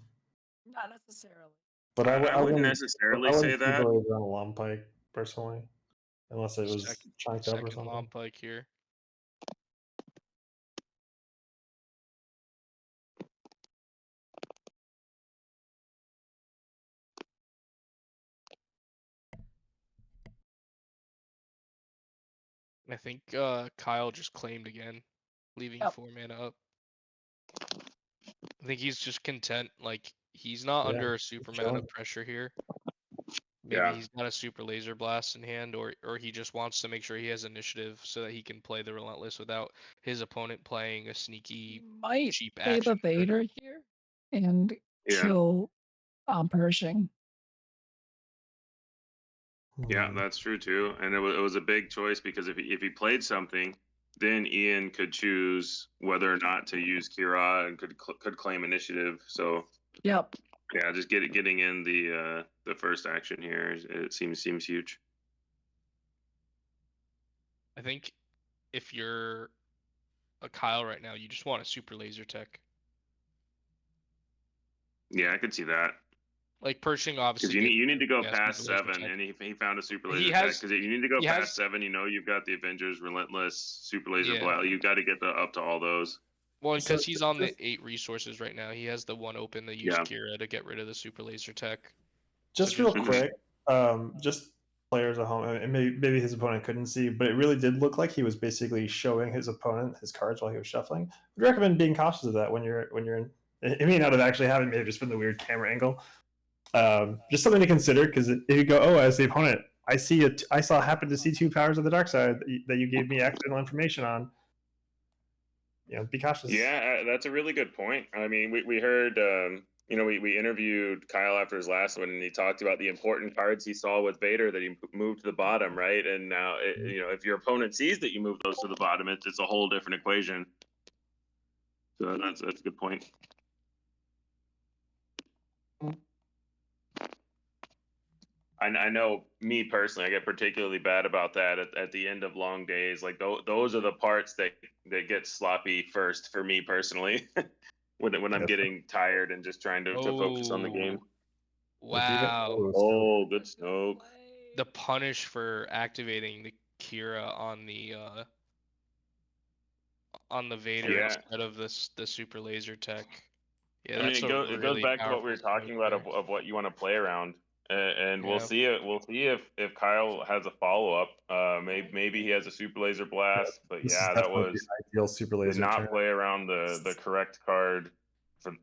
Not necessarily.
But
I wouldn't necessarily say that.
On a long pike personally, unless it was chunked up or something.
Long pike here. I think Kyle just claimed again, leaving 4 mana up. I think he's just content. Like, he's not under a super amount of pressure here. Maybe he's got a super laser blast in hand, or he just wants to make sure he has initiative so that he can play the Relentless without his opponent playing a sneaky, cheap
play
action.
the Vader here and kill Pershing.
Yeah, that's true too, and it was a big choice because if he played something, then Ian could choose whether or not to use Qi'ra and could claim initiative. So
yep,
yeah, just getting in the first action here, it seems huge.
I think if you're a Kyle right now, you just want a super laser tech.
Yeah, I could see that.
Like Pershing, obviously.
Because you need to go past 7, and he found a super laser tech. Because you need to go past 7. You know you've got the Avengers, Relentless, super laser blast. You got to get up to all those.
Well, because he's on the 8 resources right now. He has the one open to use Qi'ra to get rid of the super laser tech.
Just real quick, just players at home, and maybe his opponent couldn't see, but it really did look like he was basically showing his opponent his cards while he was shuffling. I'd recommend being cautious of that when you're in. It may not have actually happened. Maybe just been the weird camera angle. Just something to consider, because if you go, oh, as the opponent, I happen to see 2 powers of the dark side that you gave me accidental information on. Be cautious.
Yeah, that's a really good point. I mean, we heard, we interviewed Kyle after his last one, and he talked about the important cards he saw with Vader that he moved to the bottom, right? And now, if your opponent sees that you move those to the bottom, it's a whole different equation. So that's a good point. I know me personally, I get particularly bad about that at the end of long days. Like those are the parts that get sloppy first for me personally, when I'm getting tired and just trying to focus on the game.
Wow.
Oh, good Snoke.
The punish for activating the Qi'ra on the Vader instead of the super laser tech. Yeah,
I mean, it goes back to what we were talking about of what you want to play around. And we'll see it. We'll see if Kyle has a follow up. Maybe he has a super laser blast. But that was
ideal super laser.
Did not play around the correct card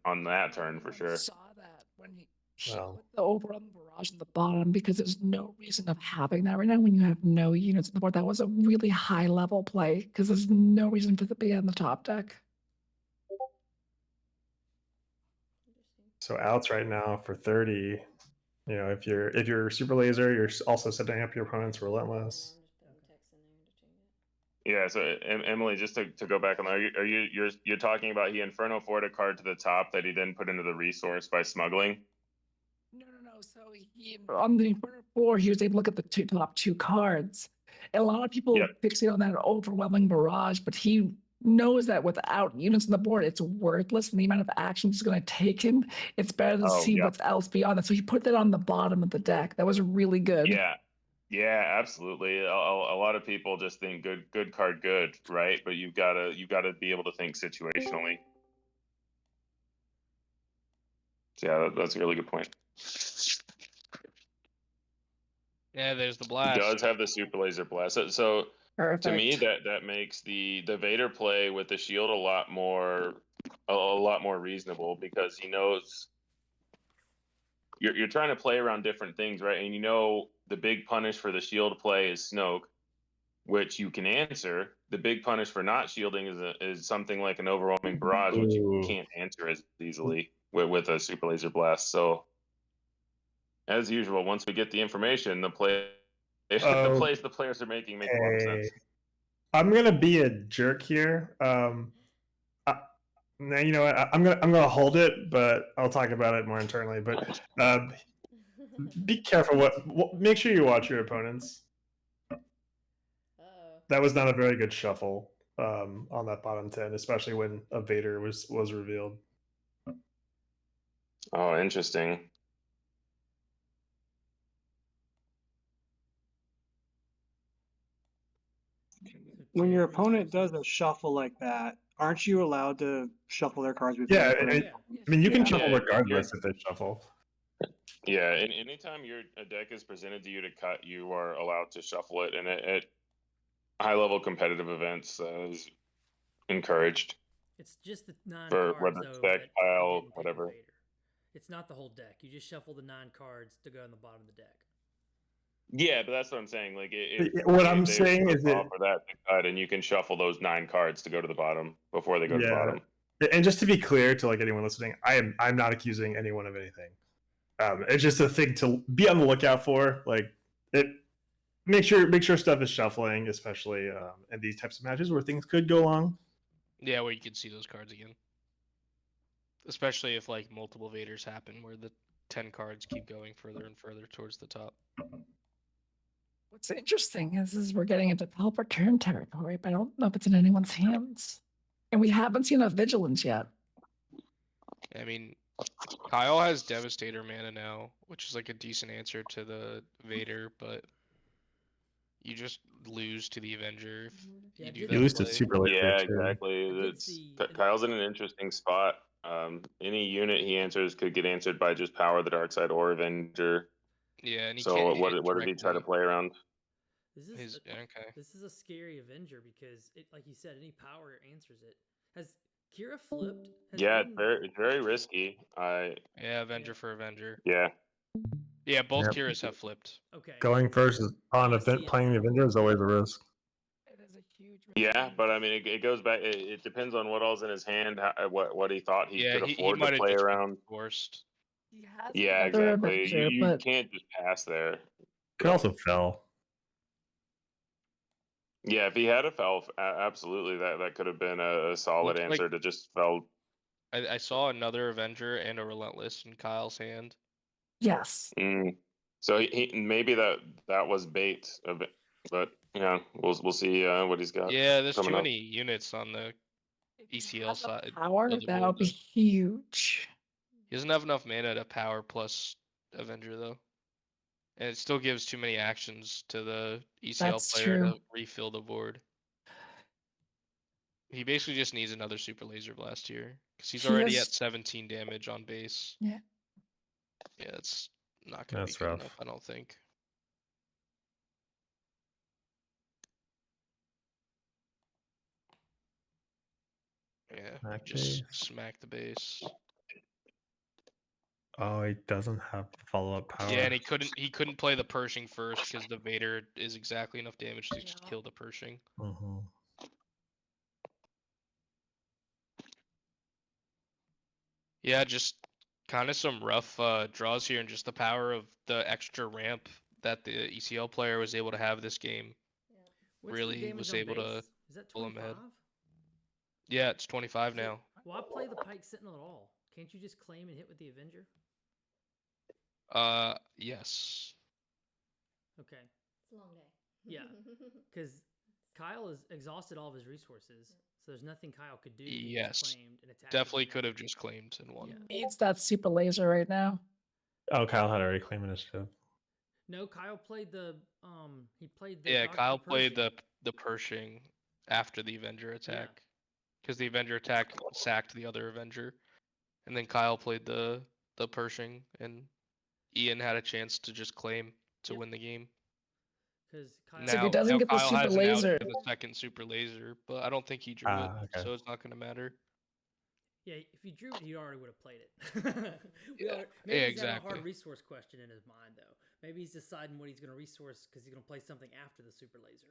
on that turn for sure.
Saw that when
Well,
Put the overwhelming barrage on the bottom because there's no reason of having that right now when you have no units on the board. That was a really high level play because there's no reason for it to be on the top deck.
so outs right now for 30. You know, if you're super laser, you're also setting up your opponent's relentless.
Yeah, so Emily, just to go back on that, you're talking about he Inferno forward a card to the top that he then put into the resource by smuggling?
No. So on the Inferno 4, he was able to look at the top two cards. And a lot of people fixate on that overwhelming barrage, but he knows that without units on the board, it's worthless, and the amount of action it's going to take him, it's better to see what's else beyond that. So he put that on the bottom of the deck. That was really good.
Yeah, absolutely. A lot of people just think good card, good, right? But you gotta be able to think situationally. So yeah, that's a really good point.
Yeah, there's the
He
blast.
does have the super laser blast. So
Perfect.
to me, that makes the Vader play with the shield a lot more reasonable, because he knows you're trying to play around different things, right? And you know the big punish for the shield play is Snoke, which you can answer. The big punish for not shielding is something like an overwhelming barrage, which you can't answer as easily with a super laser blast. So, as usual, once we get the information, the plays the players are making make a lot of sense.
I'm gonna be a jerk here. Now you know what? I'm gonna hold it, but I'll talk about it more internally. But be careful. Make sure you watch your opponents. That was not a very good shuffle on that bottom 10, especially when a Vader was revealed.
Oh, interesting.
When your opponent does a shuffle like that, aren't you allowed to shuffle their cards before?
Yeah,
you
I mean you can
Yeah.
shuffle regardless if they shuffle.
Yeah, and anytime a deck is presented to you to cut, you are allowed to shuffle it, and at high level competitive events is encouraged.
It's just the 9
for
cards,
whether
though,
it's deck,
that
pile,
didn't pick the
whatever.
Vader. It's not the whole deck. You just shuffle the 9 cards to go in the bottom of the deck.
Yeah, but that's what I'm saying. Like,
what I'm saying is that
for that cut, and you can shuffle those 9 cards to go to the bottom before they go to the bottom.
And just to be clear to like anyone listening, I'm not accusing anyone of anything. It's just a thing to be on the lookout for. Like it, make sure stuff is shuffling, especially in these types of matches where things could go long.
Yeah, where you can see those cards again. Especially if like multiple Vaders happen, where the 10 cards keep going further and further towards the top.
What's interesting is we're getting into help return territory, but I don't know if it's in anyone's hands. And we haven't seen a vigilance yet.
I mean, Kyle has Devastator mana now, which is like a decent answer to the Vader, but you just lose to the Avenger if you do that.
You lose to super laser.
Yeah, exactly. Kyle's in an interesting spot. Any unit he answers could get answered by just Power the Dark Side or Avenger.
Yeah, and he
so
can't
what did he try to play around?
This is a scary Avenger because it, like you said, any power answers it. Has Qi'ra flipped?
It's very risky.
Yeah, Avenger for Avenger.
Yeah.
Yeah, both Qi'ras have flipped.
Okay.
Going first on playing the Avenger is always a risk.
It is a huge risk.
Yeah, but I mean, it goes back. It depends on what all's in his hand, what he thought he could afford to play around.
Forced.
Yeah, exactly.
Avenger,
you can't just pass there.
Could also fell.
Yeah, if he had a fell, absolutely, that could have been a solid answer to just fell.
I saw another Avenger and a Relentless in Kyle's hand.
Yes.
So he maybe that was bait, but yeah, we'll see what he's got.
Yeah, there's too many units on the ECL side.
Power, that would be huge.
He doesn't have enough mana to power plus Avenger though. And it still gives too many actions to the ECL player to refill the board. He basically just needs another Super Laser Blast here. Because he's already at 17 damage on base.
Yeah.
Yeah, it's not going to be good enough, I don't think. Yeah, just smack the base.
Oh, he doesn't have follow-up power.
Yeah, and he couldn't play the Pershing first because the Vader is exactly enough damage to kill the Pershing.
Mhm.
Yeah, just kind of some rough draws here, and just the power of the extra ramp that the ECL player was able to have this game.
What's
Really
the damage
was
on
able to
base? Is that
pull him
25?
ahead. Yeah, it's 25
So,
now.
why play the Pike Sentinel at all? Can't you just claim and hit with the Avenger?
Yes.
Okay.
It's a long day.
Yeah, because Kyle has exhausted all of his resources, so there's nothing Kyle could do. If he
Yes.
just claimed and attacked.
Definitely could have just claimed and won.
Yeah.
Needs that super laser right now.
Oh, Kyle had already claimed initiative.
No, Kyle played the he played the
Yeah,
Dr.
Kyle played
Pershing.
the Pershing after the Avenger attack, because the Avenger attack sacked the other Avenger, and then Kyle played the Pershing, and Ian had a chance to just claim to win the game.
Because
So if he doesn't get the
Kyle
super
has an out
laser,
to the second super laser, but I don't think he drew it,
okay.
so it's not going to matter.
Yeah, if he drew it, he already would have played it.
Yeah,
He's got a
exactly.
hard resource question in his mind, though. Maybe he's deciding what he's going to resource because he's going to play something after the super laser.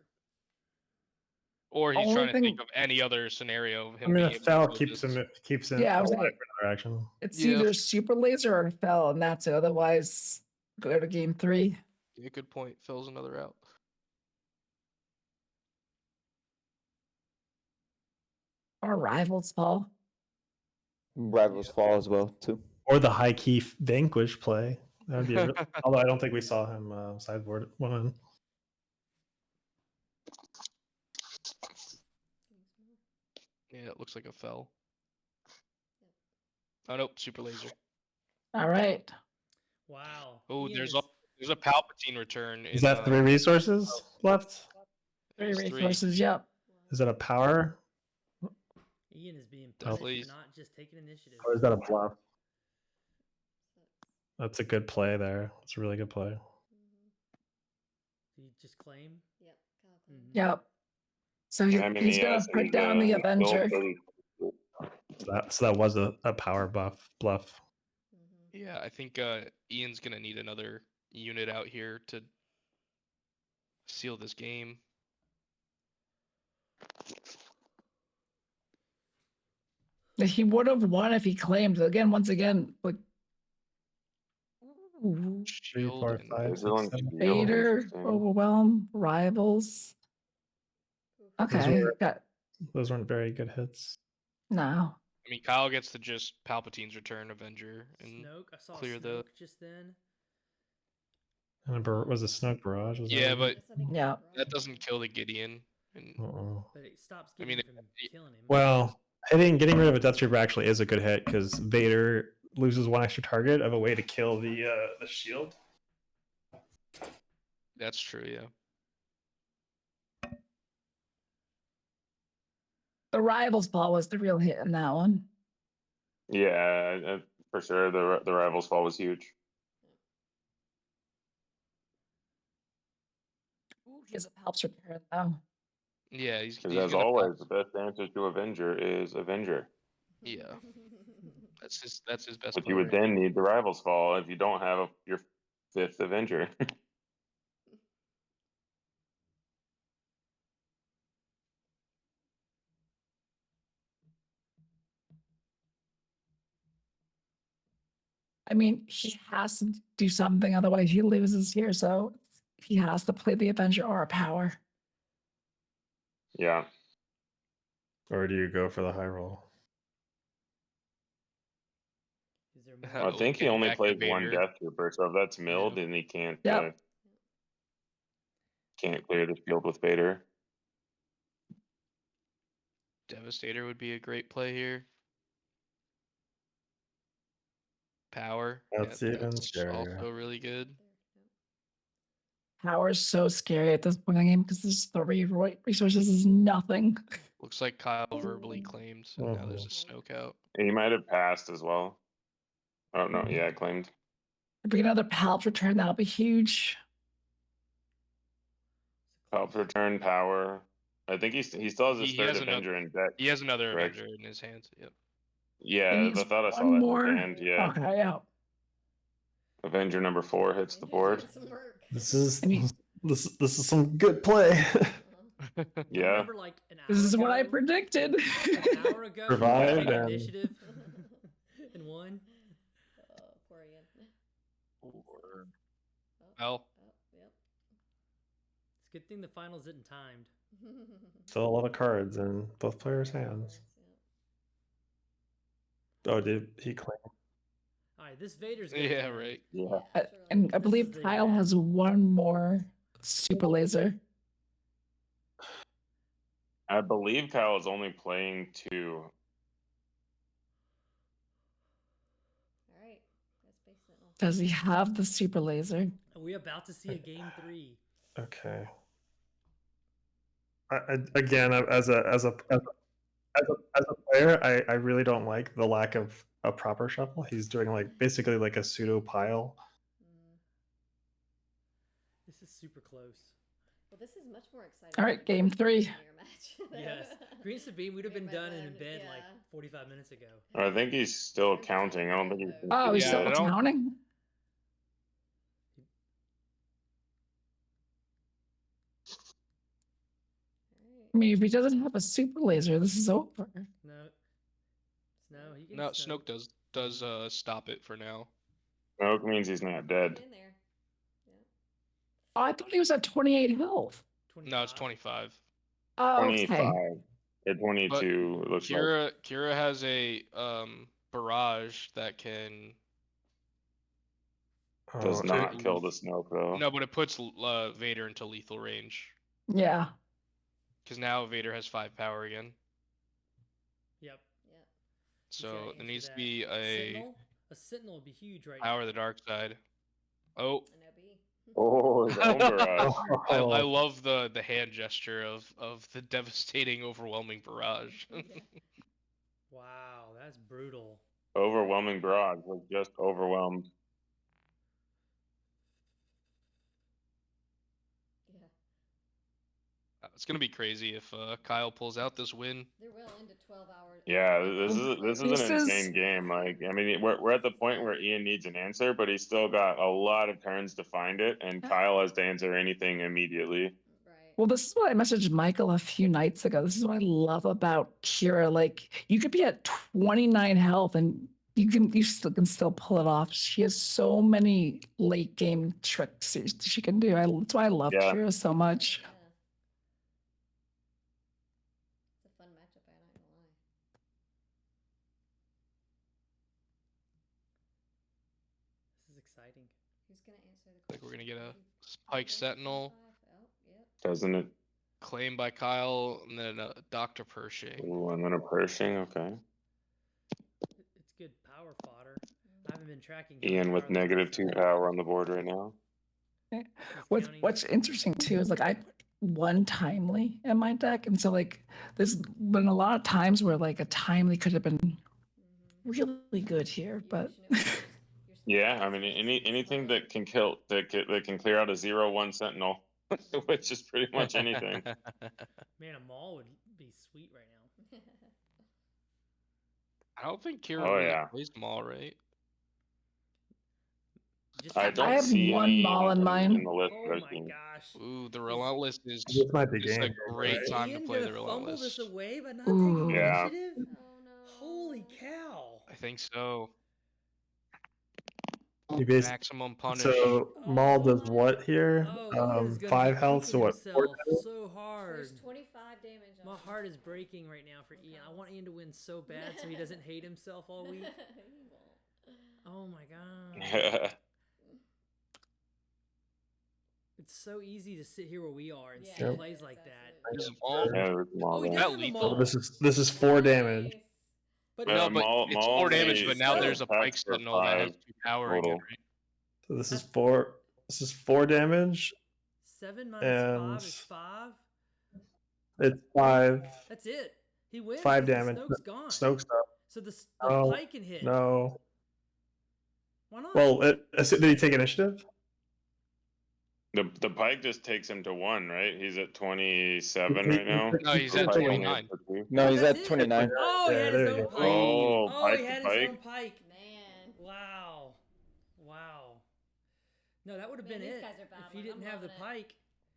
Or he's
Only
trying to
thing-
think of any other scenario of him.
I mean,
being
a
able to
fell
do
keeps
this.
him in
Yeah, I was
alive
like-
for another action.
it's
Yeah.
either super laser or fell, and that's it. Otherwise, go to game 3.
Yeah, good point. Phil's another out.
Or rivals fall.
Rivals fall as well too.
Or the high key vanquish play. That would be although I don't think we saw him sideboard one.
Yeah, it looks like a fell. Oh nope, super laser.
All right.
Wow.
Oh,
Ian
there's
is-
a Palpatine return.
Is that 3 resources left?
3
There's
resources, yep.
Is that a power?
Ian is being
Definitely.
punished for not just taking initiative.
Or is that a bluff? That's a good play there. It's a really good play.
Did he just claim?
Yep. Kyle claimed.
Mhm.
Yep. So he's
I mean,
going
yeah,
to
so
put
he's,
down the
he's still
Avenger.
pretty-
So that was a power bluff.
Yeah, I think Ian's gonna need another unit out here to seal this game.
He would have won if he claimed. Again, once again, like ooh,
3, 4,
Shield and
5, 6,
Everyone
7.
should be
Vader,
interesting.
overwhelm, rivals. Okay,
were-
got
Those weren't very good hits.
no.
I mean, Kyle gets to just Palpatine's return Avenger and
Snoke. I saw
clear
Snoke
the-
just then.
And was a Snoke Barrage? Was
Yeah,
that
but
Yes, I think
Yeah.
it's
that
right.
doesn't kill the Gideon. And
But it stops
I
getting
mean,
from killing him.
Well, getting rid of a Death Trooper actually is a good hit because Vader loses 1 extra target of a way to kill the shield.
that's true, yeah.
The rivals ball was the real hit in that one.
Yeah, for sure. The Rivals fall was huge.
Ooh, he has a Palps repair though.
Yeah, he's
Because
he's
as
gonna
always, the best answer to Avenger is Avenger.
Yeah. That's his best
But
play
you would
right
then need the Rivals fall if you don't have your 5th Avenger.
I mean, he has to do something, otherwise he loses here. So he has to play the Avenger or a power.
Yeah.
Or do you go for the high roll?
Is there
now.
more?
I think he
Getting
only
back to
played 1
Vader.
Death Trooper, so if that's milled, then he can't
Yep.
can't clear the field with Vader.
Devastator would be a great play here. Power.
That's even
that's
scarier.
also really good.
Power is so scary at this point in the game because this 3 resources is nothing.
Looks like Kyle verbally claimed, and now there's a Snoke out.
He might have passed as well. Oh no, yeah, claimed.
If we get another Palps return, that'll be huge.
Help return power. I think he still has his
He
3rd
has
Avenger in deck.
He has another
Correct.
Avenger in his hands. Yep.
He
Yeah, I
needs
thought I saw
one
that
more.
in his hand. Yeah.
Okay, yeah.
Avenger number 4 hits the board.
Some work.
This is
I mean,
this is some good play.
Yeah.
Remember, like an hour
this is what I
ago-
predicted.
An hour ago, we
Survived
took
and-
initiative and won.
Poor Ian.
Well,
Yep.
It's a good thing the finals didn't timed.
Still a lot of cards in both players' hands. Oh, did he claim?
All right, this Vader's gonna
yeah,
win.
right.
Yeah.
And I
This
believe
is the
Kyle
match.
has one more super laser.
I believe Kyle is only playing 2.
All right. That's Space Sentinel.
Does he have the super laser?
Are we about to see a game 3?
Okay. Again, as a player, I really don't like the lack of a proper shuffle. He's doing like basically like a pseudo pile.
This is super close.
Well, this is much more exciting.
All right, game 3.
Yes. Green Sabine, we'd have been done and in bed like
yeah.
45 minutes ago.
I think he's still counting. I don't think he's.
Oh, he's
Yeah,
still
I don't-
counting? I mean, if he doesn't have a super laser, this is over.
No. No, he can
No,
Snoke.
Snoke does stop it for now.
Smoke means he's not dead.
In there.
Oh, I thought he was at 28 health.
No, it's 25.
Oh,
25.
okay.
At 22, it looks like.
Qi'ra has a barrage that can.
Does
Oh,
not kill the Snoke though.
No, but it puts Vader into lethal range.
Yeah.
Because now Vader has 5 power again.
Yep.
Yeah.
He's gotta
So there
answer
needs to
that.
be
A Sentinel would be huge right
power
now.
of the dark side. Oh,
An OB.
Oh, his own barrage.
I love the hand gesture of the devastating, overwhelming barrage.
Wow, that's brutal.
Overwhelming barrage was just overwhelmed.
Yeah.
It's gonna be crazy if Kyle pulls out this win.
They're well into 12 hours.
Yeah, this is
This
an
is-
insane game. Like, I mean, we're at the point where Ian needs an answer, but he's still got a lot of turns to find it, and Kyle has to answer anything immediately.
Right.
Well, this is what I messaged Michael a few nights ago. This is what I love about Qi'ra. Like, you could be at 29 health and you still pull it off. She has so many late game tricks she can do. That's why I love
Yeah.
Qi'ra so much.
Yeah. It's a fun matchup, I'm not gonna lie.
This is exciting.
Who's gonna answer the
I think we're gonna
question?
get a Spike Sentinel
Oh, yep.
Doesn't it?
claimed by Kyle, and then Dr. Pershing.
Ooh, and then a Pershing. Okay.
It's good power fodder. I haven't been tracking. how
Ian
much
with
power they
negative
get
2 power on the board right now.
He's counting.
What's interesting too is like I put one timely in my deck, and so like there's been a lot of times where like a timely could have been really good here, but
Yeah, I mean, anything that can kill that can clear out a 0/1 Sentinel, which is pretty much anything.
Man, a Maul would be sweet right now.
I don't think Qi'ra
Oh,
really
yeah.
plays them all right.
Just
I
have-
don't
have
see
one
any
ball in
in
mine.
the list.
Oh
that I've
my
seen.
gosh.
Ooh, the Relentless is
This might be
it's
game.
a great
Is
time to
Ian
play
gonna
the
fumble
Relentless.
this away by not
Ooh.
taking
Yeah.
initiative?
Oh no.
Holy cow.
I think so.
He basically,
Maximum punish.
so Maul does what here?
Oh, Ian's gonna
5
be
health. So
kicking
what? 4
himself
damage?
so hard.
There's 25 damage on
My
him.
heart is breaking right now for Ian. I want Ian to win so bad so he doesn't hate himself all week.
He won't.
Oh my god. It's so easy to sit here where we are and see
Yeah,
plays
it
like
is,
that.
There's
absolutely.
a Maul.
Yeah, there's Maul
Oh, he
there.
does
That
have a
lethal.
Maul.
This is 4 damage.
Nice.
But
No, but
Maul-
it's
Maul
4 damage,
only
but now there's a
attacks
Pike
for
Sentinel that has
5
2 power
total.
again, right?
So this is 4. This is 4 damage.
7 minus 5
And-
is 5.
It's 5.
That's it. He wins.
5
'cause the
damage.
Snoke's gone.
Snoke's up.
So the
No,
pike can hit.
No.
Why not?
Well, did he take initiative?
The Pike just takes him to 1, right? He's at 27
He-
right now.
No, he's at
Pike only
29.
hits for 2.
No, he's
That's
at
it.
29.
Oh, he
Yeah,
had
there
his
you
own
go.
pike.
Oh,
Oh,
Pike
he
to
had his
Pike.
own pike.
Man.
Wow. Wow. No, that would have been
these
it
guys are
if
battling.
he didn't
I'm
have the
loving it.
pike.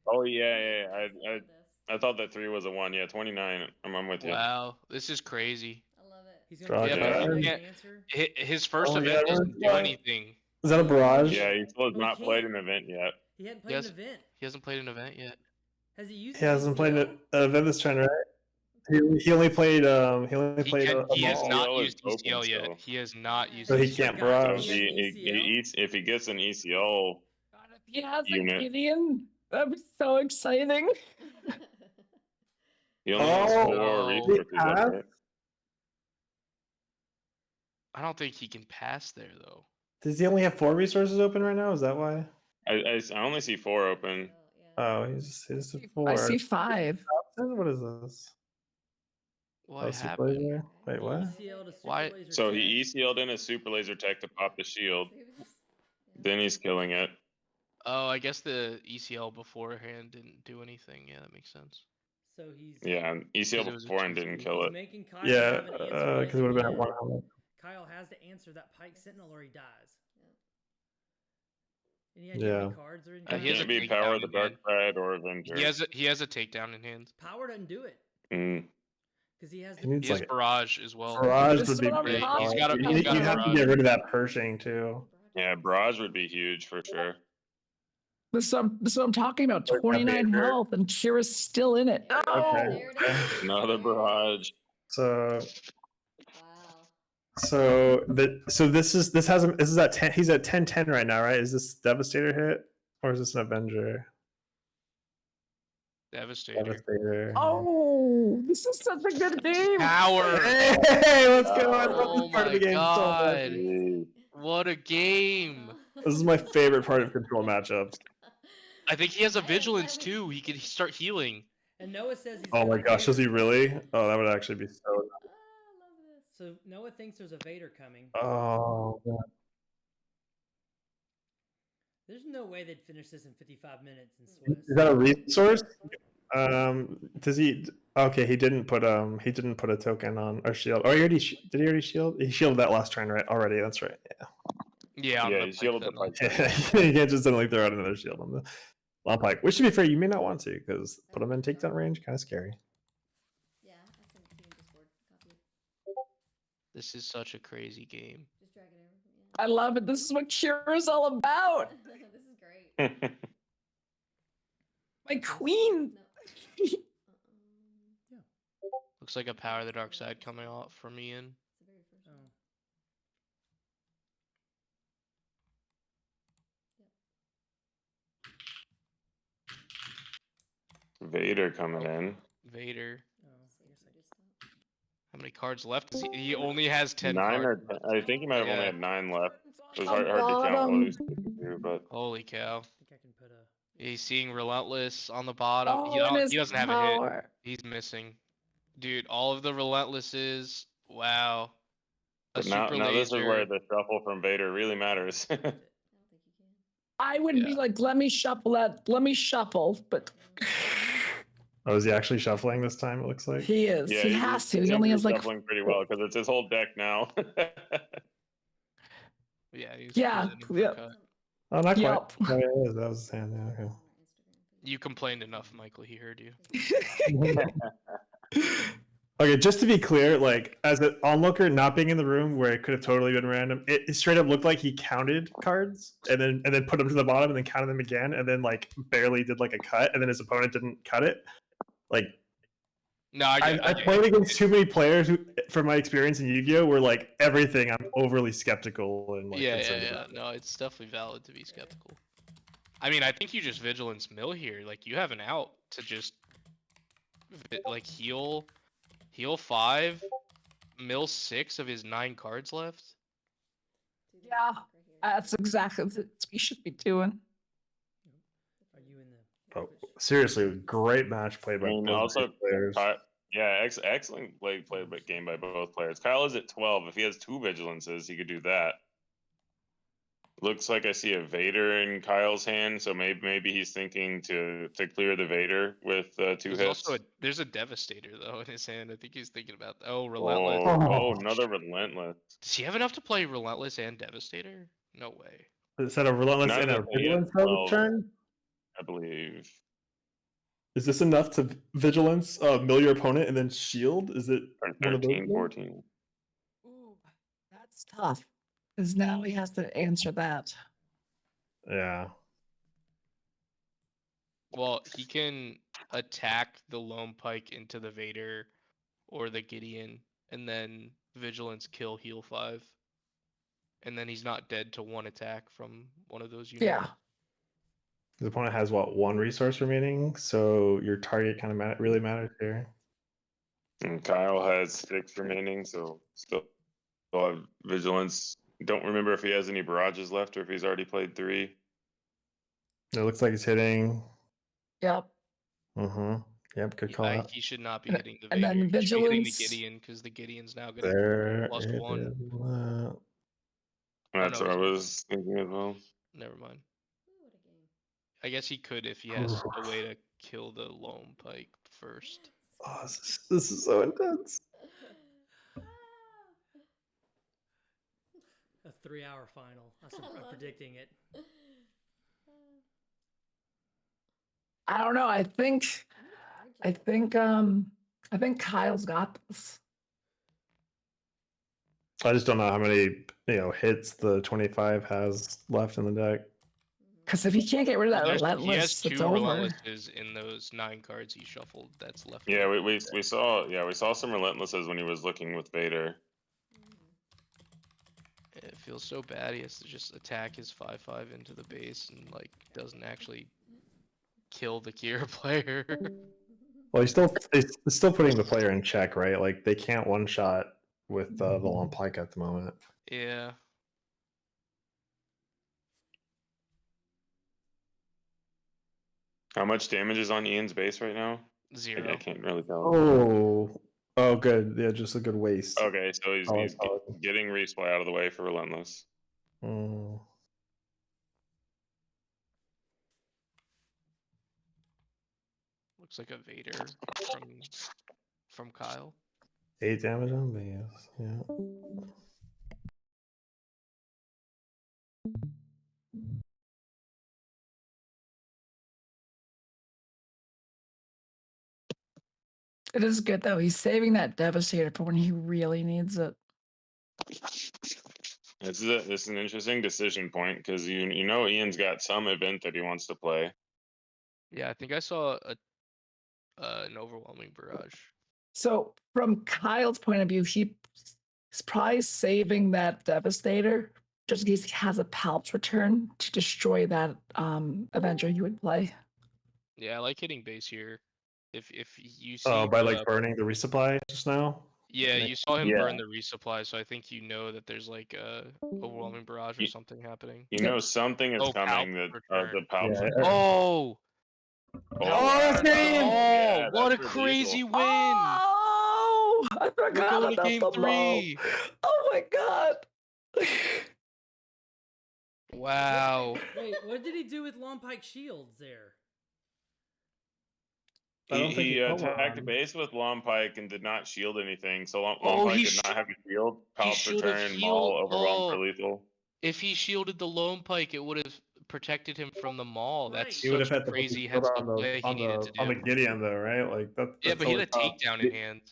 Oh yeah,
I
yeah.
love this.
I thought that 3 was a 1. Yeah, 29. I'm with you.
Wow, this is crazy.
I love it.
He's
Draw
gonna
a
get
card.
an
Yeah.
answer.
His first
Oh, yeah,
event doesn't do
what?
anything.
Is that a barrage?
Yeah, he still has
Oh, he
not played
can't.
an event yet.
He hadn't
He
played an
has-
event.
He hasn't played an event yet.
Has he used?
He hasn't played
ACL?
an event this turn, right? He only played
He has
ball.
not
ECL is
used
open
ECL yet.
still.
He has not used
So he
ECL.
can't
God,
barrage.
So
he has an
he
ECL?
eats if he gets an ECL.
God, if he has
Unit.
a Gideon, that'd be so exciting.
He only has
Oh,
4
no.
resources left, right?
I don't think he can pass there though.
Does he only have 4 resources open right now? Is that why?
I only see 4 open.
Oh, he's at 4.
I see 5.
What is this?
What
Oh, super
happened?
laser. Wait, what?
ECL to super
Why-
laser
So
tech.
he ECL'd in a super laser tech to pop the shield. Then he's killing it.
Oh, I guess the ECL beforehand didn't do anything. Yeah, that makes sense.
So he's
Yeah, and ECL
it was a
beforehand didn't
2-3.
kill
he's
it.
making Kyle
Yeah,
have an answer.
because it would have been at
Yeah.
100.
Kyle has to answer that Pike Sentinel or he dies. Any
Yeah.
idea how many cards are in
He
It
has
Kyle?
a
can't be
takedown
Power of the
in
Dark
hand.
Side or Avenger.
He has a takedown in hand.
Power doesn't do it
Mm.
because he has
He
the.
needs
He has
like
barrage as well.
barrage
This
would
is
be
what I'm
pretty
talking
solid.
about.
You have to
Barrage.
get rid of that Pershing too.
Yeah, barrage would be huge for sure.
This is what I'm talking about.
Like that
29
Vader.
health, and Qi'ra's still in it.
There
Oh!
it is.
Another barrage.
So
Wow.
this is at 10. He's at 10-10 right now, right? Is this Devastator hit or is this an Avenger?
Devastator.
Oh, this is such a good game.
Power.
Hey, let's go! I love
Oh
this part of the
my
game so much.
God. What a game.
This is my favorite part of control matchups.
I think he has a vigilance too. He could start healing.
And Noah says he's.
Oh
got
my
a
gosh, does he
Vader.
really? Oh, that would actually be so.
I love this.
So Noah thinks there's a Vader coming.
Oh, God.
There's no way they'd finish this in 55 minutes in Swiss.
Is that a resource? Does he? Okay, he didn't put a token on or shield. Oh, did he already shield? He shielded that last turn, right? Already, that's right.
Yeah,
Yeah, he shielded the Pike.
Yeah, you can't just suddenly throw out another shield on the long pike. Which, to be fair, you may not want to because put him in takedown range, kind of scary.
Yeah, I sent it to you in Discord. Copy it.
This is such a crazy game.
Just drag it over. Yeah.
I love it. This is what Qi'ra's all about.
This is great.
My queen.
No.
Looks like a Power of the Dark Side coming off from Ian.
It's the very first
Oh.
one.
Vader coming in.
Vader.
Oh, I guess I just.
How many cards left? Does he only has 10
9
cards.
or 10. I think he might have only
Yeah.
had 9 left. It was
On
hard to count
bottom.
what he's going to do, but
Holy cow.
I think I can put a.
He's seeing Relentless on the bottom.
Oh, and his
he doesn't have a hit.
power.
He's missing. Dude, all of the Relentlesses. Wow. A
but now
super
this is where
laser.
the shuffle from Vader really matters.
I don't think you can.
I would be
Yeah.
like, let me shuffle that. Let me shuffle, but
Oh, is he actually shuffling this time? It looks like.
he is.
Yeah,
he
he's-
has to.
seems
He only
to be
has like.
shuffling pretty well because it's his whole deck now.
Yeah, he's
Yeah,
presenting for
yep.
cut.
Oh, not quite.
Yup.
Oh, yeah, it is. That was his hand. Yeah, okay.
You complained enough, Michael. He heard you.
Okay, just to be clear, like as an onlooker, not being in the room where it could have totally been random, it straight up looked like he counted cards and then put them to the bottom and then counted them again and then like barely did like a cut and then his opponent didn't cut it. Like
No,
I
get
played
it.
against too many players who, from my experience in Yu-Gi-Oh, where like everything I'm overly skeptical and like
Yeah.
concerned about.
No, it's definitely valid to be skeptical. I mean, I think you just vigilance mill here. Like you have an out to just like heal 5, mill 6 of his 9 cards left.
Yeah. That's exactly what we should be doing.
Are you in the?
Oh, seriously, great match played by
I mean,
both
also,
players.
yeah, excellent played game by both players. Kyle is at 12. If he has 2 vigilances, he could do that. Looks like I see a Vader in Kyle's hand, so maybe he's thinking to clear the Vader with 2
There's
hits.
also there's a Devastator though in his hand. I think he's thinking about Relentless.
Oh, another Relentless.
Does he have enough to play Relentless and Devastator? No way.
Instead of relentless
Not
and a
exactly, yeah,
vigilance
12,
turn?
I believe.
Is this enough to vigilance mill your opponent and then shield? Is it
Or
one of those
13,
things?
14.
Ooh, that's tough. Because now he has to answer that.
Yeah.
Well, he can attack the Lone Pike into the Vader or the Gideon, and then Vigilance kill heal 5. And then he's not dead to one attack from one of those units.
Yeah.
The opponent has what, 1 resource remaining, so your target kind of really matters here.
And Kyle has 6 remaining, so still have vigilance. Don't remember if he has any barrages left or if he's already played 3.
It looks like he's hitting.
Yep.
Mm-hmm. Yep, good call out.
He should not be hitting the
And
Vader.
then
He should be hitting the
Vigilance.
Gideon because the Gideon's now going to
There
plus
it
1.
is.
That's
no,
what I
he's-
was thinking as well.
Never mind.
Ooh, what a game.
I guess he could if he has a way to kill the Lone Pike first.
Oh, this is so intense.
A 3-hour final. I'm predicting it.
I don't know. I think Kyle's got this.
I just don't know how many hits the 25 has left in the deck.
Because if he can't get rid of that
He
relentless,
has 2
it's over.
relentlesses in those 9 cards he shuffled. That's left.
Yeah, we saw some relentlesses when he was looking with Vader.
It feels so bad. He has to just attack his 5/5 into the base and like doesn't actually kill the Qi'ra player.
Well, he's still putting the player in check, right? Like they can't one shot with the Lone Pike at the moment.
Yeah.
How much damage is on Ian's base right now?
0.
I can't really tell.
Oh, good. Yeah, just a good waste.
Okay, so he's getting resupply out of the way for relentless.
Mm.
Looks like a Vader from Kyle.
8 damage on base. Yeah.
It is good though. He's saving that Devastator for when he really needs it.
This is an interesting decision point because you know Ian's got some event that he wants to play.
Yeah, I think I saw an overwhelming barrage.
So from Kyle's point of view, he's probably saving that Devastator just in case he has a Palps return to destroy that Avenger you would play.
Yeah, I like hitting base here. If you see
By like burning the resupply just now.
Yeah, you saw him burn the resupply, so I think you know that there's like a overwhelming barrage or something happening.
You know something is coming that the Palps.
Oh,
that's game!
Oh, what a crazy win!
Oh, I
We're
forgot
going to
about
game
the
3.
Oh my god!
Wow.
Wait, what did he do with Long Pike shields there?
He attacked base with Lone Pike and did not shield anything, so Lone Pike did not have a shield. Palps return, Maul, overwhelm for lethal.
If he shielded the Lone Pike, it would have protected him from the Maul. That's
He would have
such
had
a crazy
to
heads
on
up play he needed to do.
on the Gideon though, right? Like that.
Yeah, but he had a takedown in hand.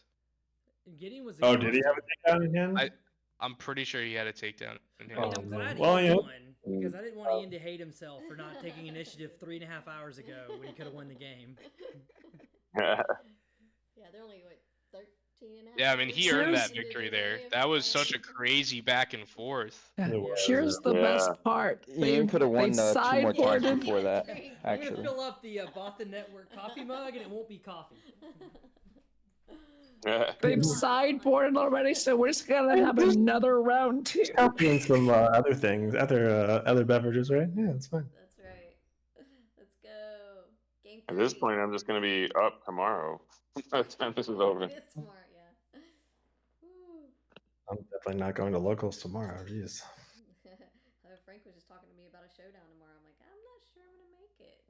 Gideon was.
Oh, did he have a takedown in hand?
I'm pretty sure he had a takedown in hand.
I mean, I'm glad he won because I didn't want Ian to hate himself for not taking initiative 3.5 hours ago when he could have won the game.
Yeah, they're only what 13 and a half.
Yeah, I mean he earned that victory there. That was such a crazy back and forth.
Yeah. Here's the best part.
Ian could have won 2 more times
sideboarded.
before that.
I'm
Actually,
gonna fill up the Bothan Network coffee mug and it won't be coffee.
They've sideboarded already, so we're just gonna have another round 2.
And some other things, other beverages, right? Yeah, it's fine.
That's right. Let's go. Game 3.
At this point, I'm just gonna be up tomorrow. By the time this is over.
It is tomorrow, yeah. Woo.
I'm definitely not going to locals tomorrow. Jeez.
Frank was just talking to me about a showdown tomorrow. I'm like, I'm not sure I'm gonna make it.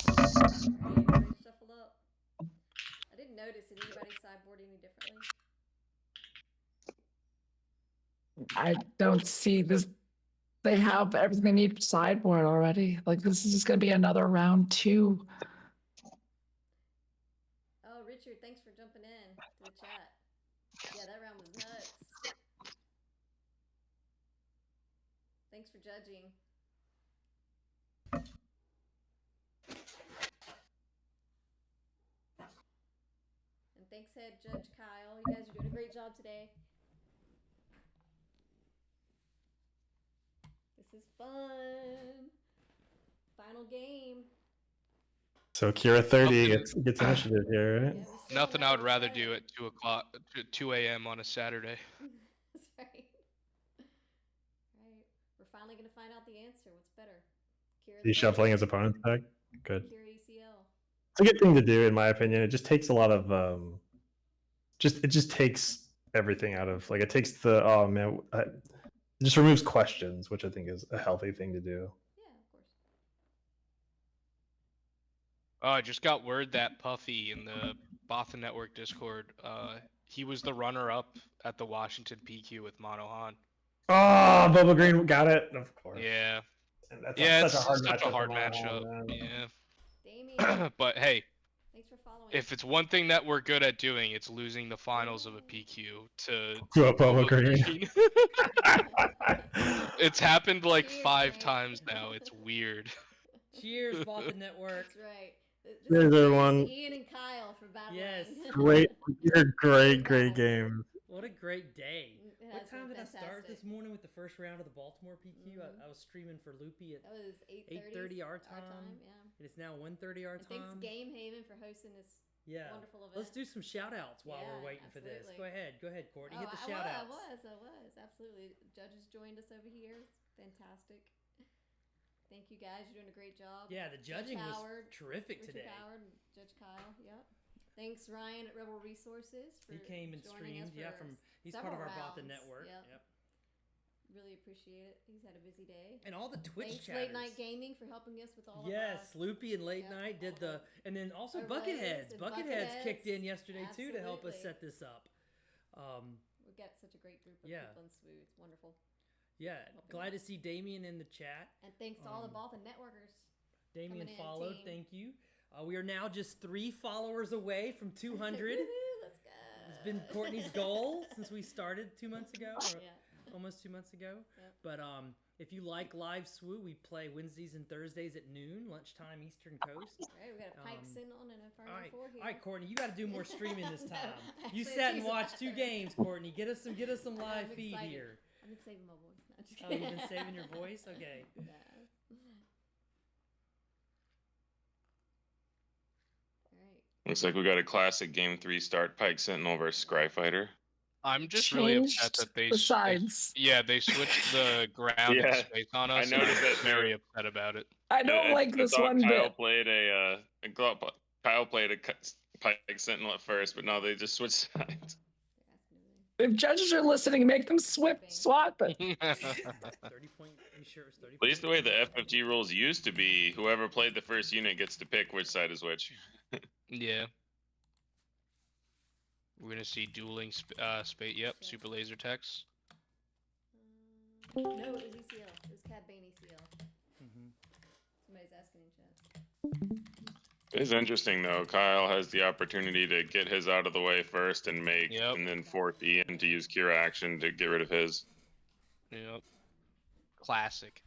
Ready to shuffle up. I didn't notice. Did anybody sideboard any differently?
I don't see this. They have everything they need for sideboard already. Like, this is just going to be another round 2.
Oh, Richard, thanks for jumping in to the chat. Yeah, that round was nuts. Thanks for judging. And thanks, Head Judge Kyle. You guys are doing a great job today. This is fun. Final game.
So Qi'ra 30 gets initiative here, right?
Yeah,
Nothing I would rather do at 2 a.m. on a Saturday.
That's right. Right. We're finally going to find out the answer. What's better?
He's shuffling his opponent's deck. Good.
Qi'ra ECL.
It's a good thing to do, in my opinion. It just takes a lot of it just takes everything out of, like, it takes the it just removes questions, which I think is a healthy thing to do.
Yeah, of course.
Oh, I just got word that Puffy in the Bothan Network Discord, he was the runner-up at the Washington PQ with Monohan.
Oh, Boba Green got it, of course.
Yeah.
And that's
such a hard matchup. Yeah.
Damien.
But hey,
thanks for following.
if it's one thing that we're good at doing, it's losing the finals of a PQ to
Boba Green.
It's happened like
Cheers,
5
man.
times now. It's weird.
Cheers, Bothan Network.
That's right.
Here's everyone.
Ian and Kyle for battling.
Yes.
Great game.
What a great day.
It
What
has
time
been
did I start
fantastic.
this morning with the first round of the Baltimore PQ? I was streaming for Loopy at
That was
8:30 our time.
Yeah.
And it's now 1:30 our
And thanks
time.
Game Haven for hosting this wonderful event.
Let's do some shout outs while we're waiting for this. Go ahead, Courtney. Hit the shout outs.
I was. Absolutely. Judges joined us over here. Fantastic. Thank you guys. You're doing a great job.
Yeah, the judging was terrific
Richard
today.
Howard, Judge Kyle. Yep. Thanks, Ryan at Rebel Resources.
He came and streamed. He's part of our Bothan Network. Yep.
Really appreciate it. He's had a busy day.
And all the Twitch
Thanks,
chatters.
Late Night Gaming, for helping us with all of
Yes, Loopy and Late Night did and then also Bucketheads. Bucketheads kicked in yesterday too to help us set this up.
We've got such a great group of people in SWU. It's wonderful.
Yeah, glad to see Damien in the chat.
And thanks to all the Bothan Networkers.
Damien followed. Thank you. We are now just 3 followers away from 200.
Let's go.
It's been Courtney's goal since we started 2 months ago, or almost 2 months ago.
Yep.
But if you like live SWU, we play Wednesdays and Thursdays at noon, lunchtime Eastern Coast.
Right, we got a Pike Sentinel and a Farmer 4 here.
All right, Courtney, you got to do more streaming this time. You sat and watched 2 games, Courtney. Get us some live feed here.
I've been saving my voice. No, just
oh, you've been saving your voice? Okay.
Yeah. All right.
Looks like we got a classic game 3 start: Pike Sentinel versus Scry Fighter.
I'm just really upset that they they switched the ground and space on us.
I noticed that
very upset about it.
I don't like this one
Kyle
bit.
played Kyle played a Pike Sentinel at first, but now they just switched sides.
If judges are listening, make them swap it.
30 point. Are you sure it was 30?
At least the way the FFG rules used to be, whoever played the first unit gets to pick which side is which.
Yeah. We're gonna see dueling super laser techs.
No, it was ECL. It was Cad Bane ECL. Somebody's asking in chat.
It's interesting though. Kyle has the opportunity to get his out of the way first and and then force Ian to use Qi'ra action to get rid of his.
Yep. Classic.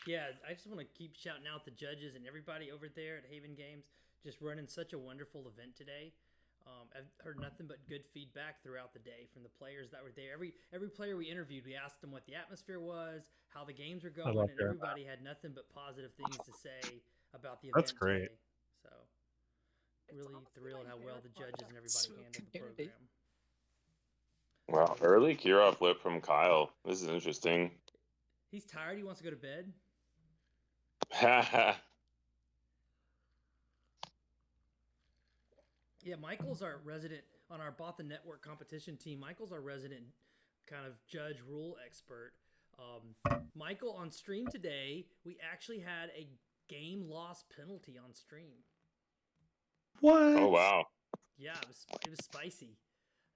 Yeah, I just want to keep shouting out the judges and everybody over there at Haven Games, just running such a wonderful event today. I've heard nothing but good feedback throughout the day from the players that were there. Every player we interviewed, we asked them what the atmosphere was, how the games were going, and everybody had nothing but positive things to say about the event.
That's great.
Today. So really thrilled how well the judges and everybody handled the program.
Wow, early Qi'ra flip from Kyle. This is interesting.
He's tired. He wants to go to bed. Yeah, Michael's our resident on our Bothan Network competition team. Michael's our resident kind of judge rule expert. Michael, on stream today, we actually had a game loss penalty on stream.
What?
Oh wow.
Yeah, it was spicy.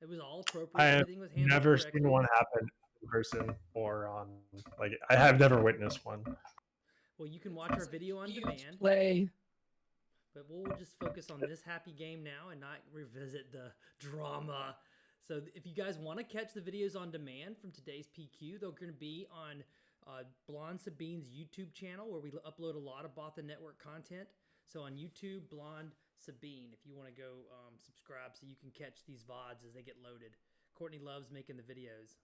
It was all appropriate.
I have
Everything was handled
never
correctly.
seen one happen in person or on. Like I have never witnessed one.
Well, you can watch our video on demand.
Play.
But we'll just focus on this happy game now and not revisit the drama. So if you guys want to catch the videos on demand from today's PQ, they're going to be on Blonde Sabine's YouTube channel, where we upload a lot of Bothan Network content. So on YouTube, Blonde Sabine, if you want to go subscribe so you can catch these VODs as they get loaded. Courtney loves making the videos.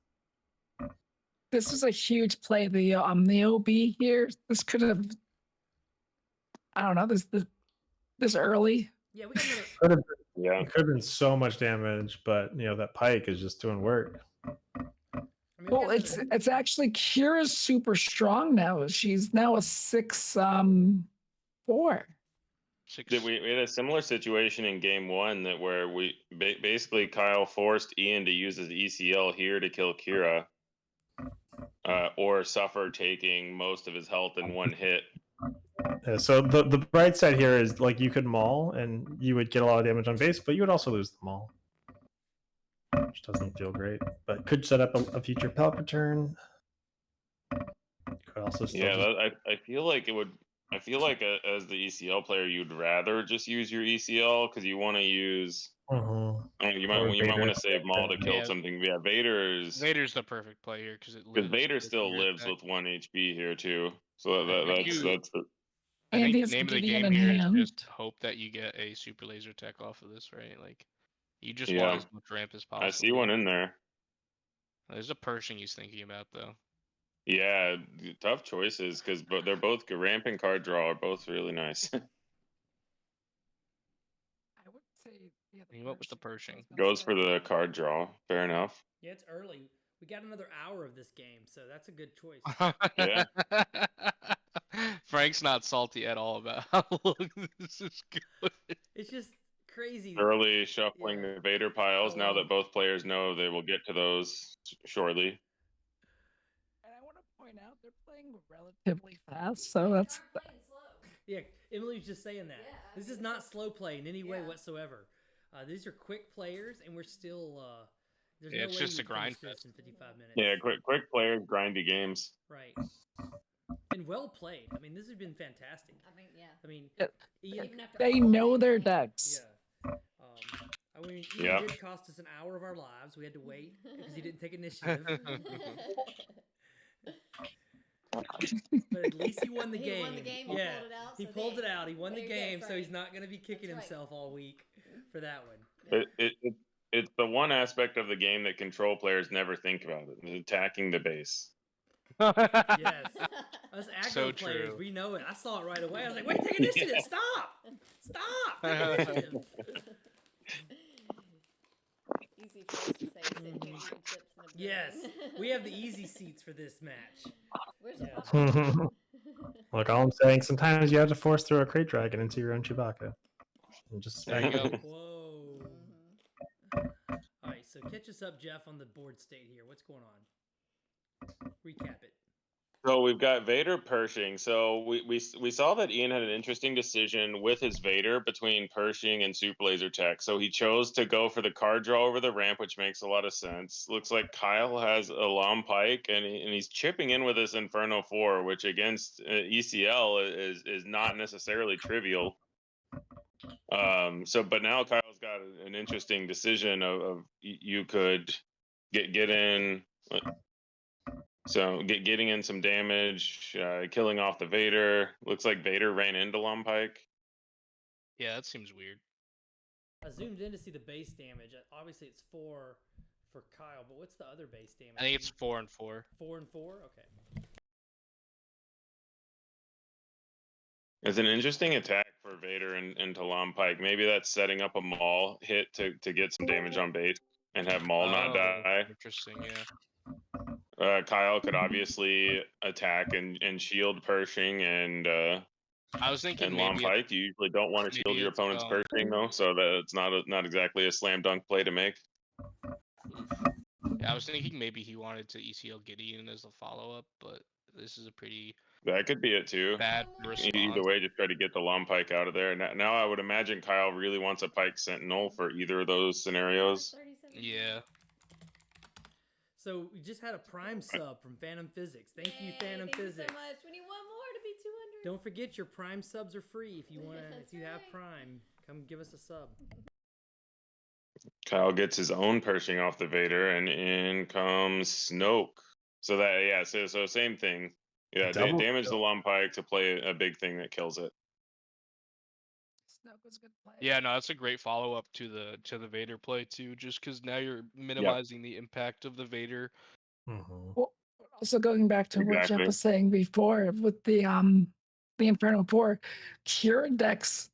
This is a huge play. The OB here. This could have. I don't know. This early.
Yeah, we got another.
It could have been so much damage, but that pike is just doing work.
Well, it's actually Qi'ra's super strong now. She's now a 6-4.
We had a similar situation in game one where we basically Kyle forced Ian to use his ECL here to kill Qi'ra, or suffer taking most of his health in one hit.
Yeah, so the bright side here is like you could maul and you would get a lot of damage on base, but you would also lose the maul, which doesn't feel great. But could set up a future pellet return. Could also still
I feel like it would. I feel like as the ECL player, you'd rather just use your ECL because you want to use. You might want to save maul to kill something. Yeah, Vader's
the perfect play here because
Vader still lives with 1 HP here too. So that's the.
I think the name of the game here is just hope that you get a super laser tech off of this, right? Like, you just want as much ramp as possible.
I see one in there.
There's a Pershing he's thinking about, though.
Yeah, tough choices because they're both ramp and card draw are both really nice.
I would say
what was the Pershing?
Goes for the card draw. Fair enough.
Yeah, it's early. We got another hour of this game, so that's a good choice.
Yeah.
Frank's not salty at all about how long this is good.
It's just crazy.
Early shuffling the Vader piles now that both players know they will get to those shortly.
And I want to point out they're playing relatively fast, so that's.
Yeah, Emily was just saying that. This is not slow play in any way whatsoever. These are quick players, and we're still. There's no
it's
way
just
you
a grind
finish this in 55 minutes.
Yeah, quick players, grindy games.
Right. And well played. I mean, this has been fantastic. I mean, Ian,
they know their decks.
Yeah. Ian did cost us an hour of our lives. We had to wait because he didn't take initiative. But at least he won the game.
He won the game.
Yeah,
He pulled it out.
He won the game, so he's not going to be kicking himself all week for that one.
It's the one aspect of the game that control players never think about it: attacking the base.
Yes, us aggro
So
players,
true.
we know it. I saw it right away. I was like, "Wait, take initiative! Stop! Take initiative!"
Easy for us to say, sitting here eating chips and a
Yes, we have the easy seats for this match.
Where's the popcorn?
Look, all I'm saying, sometimes you have to force throw a crate dragon into your own Chewbacca. And just
There you go.
Whoa. All right, so catch us up, Jeff, on the board state here. What's going on? Recap it.
So we've got Vader Pershing. So we saw that Ian had an interesting decision with his Vader between Pershing and Super Laser Tech. So he chose to go for the card draw over the ramp, which makes a lot of sense. Looks like Kyle has a Lom Pike, and he's chipping in with this Inferno 4, which against ECL is not necessarily trivial. But now Kyle's got an interesting decision of you could get in. So getting in some damage, killing off the Vader. Looks like Vader ran into Lom Pike.
Yeah, that seems weird.
I zoomed in to see the base damage. Obviously, it's 4 for Kyle, but what's the other base damage?
I think it's 4 and 4.
4 and 4? Okay.
It's an interesting attack for Vader into Lom Pike. Maybe that's setting up a Maul hit to get some damage on base and have Maul not die.
Interesting, yeah.
Kyle could obviously attack and shield Pershing and
I was thinking
Lom Pike. You usually don't want to shield your opponent's Pershing though, so that's not exactly a slam dunk play to make.
Yeah, I was thinking maybe he wanted to ECL Gideon as a follow up, but this is a pretty
That could be it too.
Bad response.
Either way, just try to get the Long Pike out of there. Now I would imagine Kyle really wants a Pike Sentinel for either of those scenarios.
Yeah.
So we just had a Prime sub from Phantom Physics. Thank you, Phantom Physics.
Thank you so much. We need one more to be 200.
Don't forget your Prime subs are free if you want to. If you have Prime, come give us a sub.
Kyle gets his own Pershing off the Vader, and in comes Snoke. So so same thing. Yeah, damage the Long Pike to play a big thing that kills it.
Snoke was a good play.
Yeah, no, that's a great follow up to the Vader play too. Just because now you're minimizing the impact of the Vader.
Mm-hmm.
Well, also going back to what Jeff was saying before with the Inferno 4, Qi'ra decks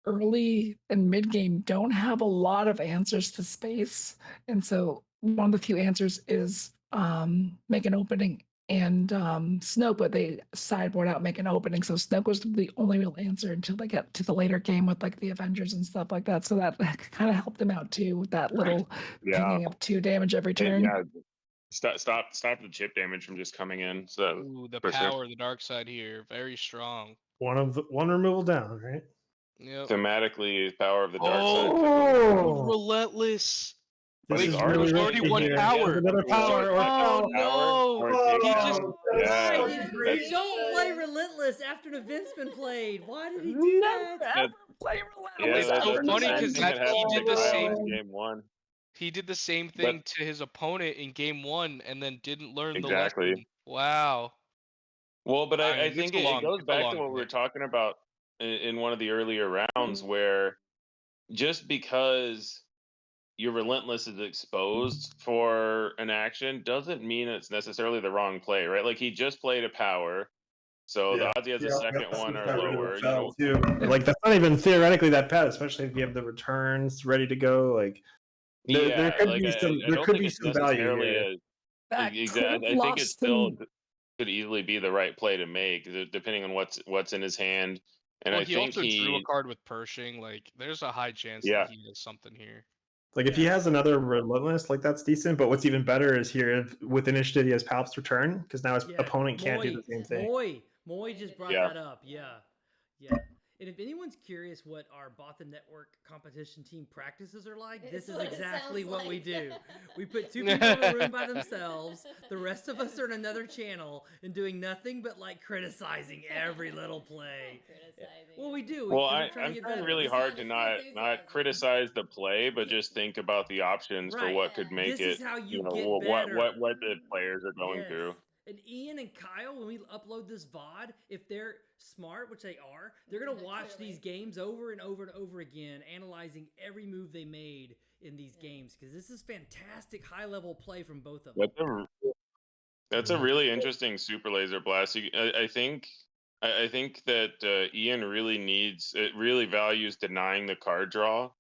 early and mid game don't have a lot of answers to space, and so one of the few answers is make an opening and Snoke, but they sideboard out, make an opening. So Snoke was the only real answer until they get to the later game with like the Avengers and stuff like that. So that kind of helped him out too with that little picking up 2 damage every turn.
Yeah, stop the chip damage from just coming in. So
ooh, the power of the dark side here, very strong.
One removal down, right?
Yep.
Thematically, power of the dark side.
Oh, relentless.
This
Wait,
is
there's
really
already one power.
Another power.
Oh no!
He don't play Relentless after an event's been played. Why did he do that?
Ever play Relentless.
It's so funny because he did the same.
Game 1.
He did the same thing to his opponent in game 1, and then didn't learn the lesson. Wow.
Well, but I think it goes back to what we were talking about in one of the earlier rounds, where just because your Relentless is exposed for an action doesn't mean it's necessarily the wrong play, right? Like he just played a power, so the odds he has a second one are lower.
Too. Like that's not even theoretically that bad, especially if you have the returns ready to go. Like there could be some value here.
I think it still could easily be the right play to make, depending on what's in his hand. And I think
he drew a card with Pershing. Like, there's a high chance that he has something here.
Like if he has another Relentless, like that's decent. But what's even better is here with Initiative he has Palp's Return, because now his opponent can't do the same thing.
Moy just brought that up. Yeah. And if anyone's curious what our Bothan Network competition team practices are like, this is exactly what we do. We put 2 people in a room by themselves. The rest of us are in another channel and doing nothing but like criticizing every little play. Well, we do.
Well, I'm trying really hard to not criticize the play, but just think about the options for what could make
this is how you get
what the players are going through.
And Ian and Kyle, when we upload this VOD, if they're smart, which they are, they're going to watch these games over and over and over again, analyzing every move they made in these games, because this is fantastic high-level play from both of them.
That's a really interesting Super Laser Blast. I think that Ian really values denying the card draw,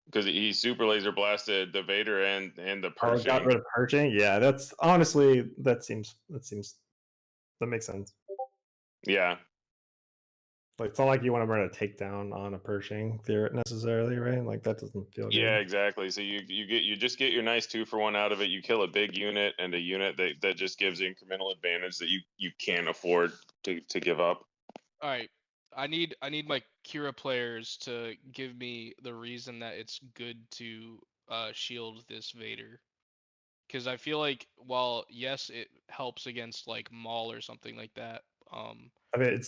because he Super Laser Blasted the Vader and the Pershing.
Got rid of Pershing? Yeah, that's honestly that makes sense.
Yeah.
Like it's not like you want to run a takedown on a Pershing necessarily, right? Like that doesn't feel good.
Yeah, exactly. So you just get your nice 2-for-1 out of it. You kill a big unit and a unit that just gives incremental advantage that you can't afford to give up.
All right. I need my Qi'ra players to give me the reason that it's good to shield this Vader, because I feel like while yes it helps against like Maul or something like that,
I mean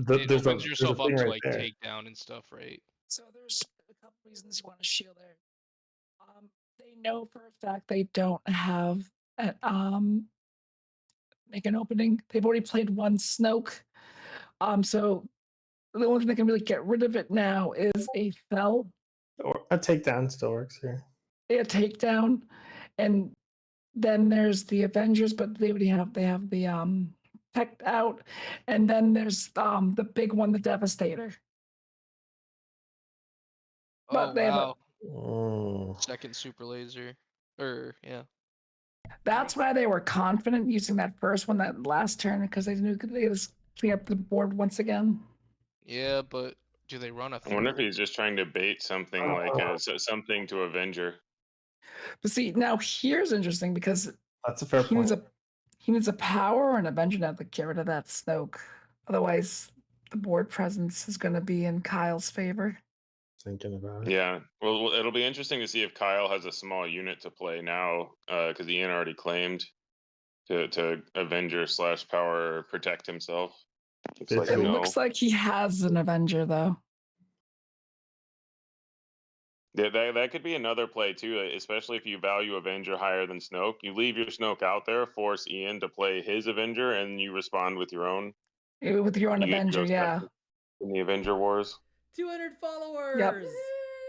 it opens yourself up to like takedown and stuff, right?
So there's a couple reasons you want to shield there. They know for a fact they don't have make an opening. They've already played one Snoke, so the only thing that can really get rid of it now is a fell.
Or a takedown still works here.
A takedown, and then there's the Avengers, but they have the pecked out, and then there's the big one, the Devastator.
But they have second Super Laser,
That's why they were confident using that first one that last turn, because they knew they just clean up the board once again.
Yeah, but do they run a?
I wonder if he's just trying to bait something like something to Avenger.
But see, now here's interesting because
that's a fair point.
He needs a power or an Avenger now to get rid of that Snoke. Otherwise, the board presence is going to be in Kyle's favor.
Thinking about it.
Yeah, well, it'll be interesting to see if Kyle has a small unit to play now, because Ian already claimed to Avenger / power protect himself.
It looks like he has an Avenger though.
Yeah, that could be another play too, especially if you value Avenger higher than Snoke. You leave your Snoke out there, force Ian to play his Avenger, and you respond with your own.
With your own Avenger, yeah.
In the Avenger Wars.
200 followers.
Yep.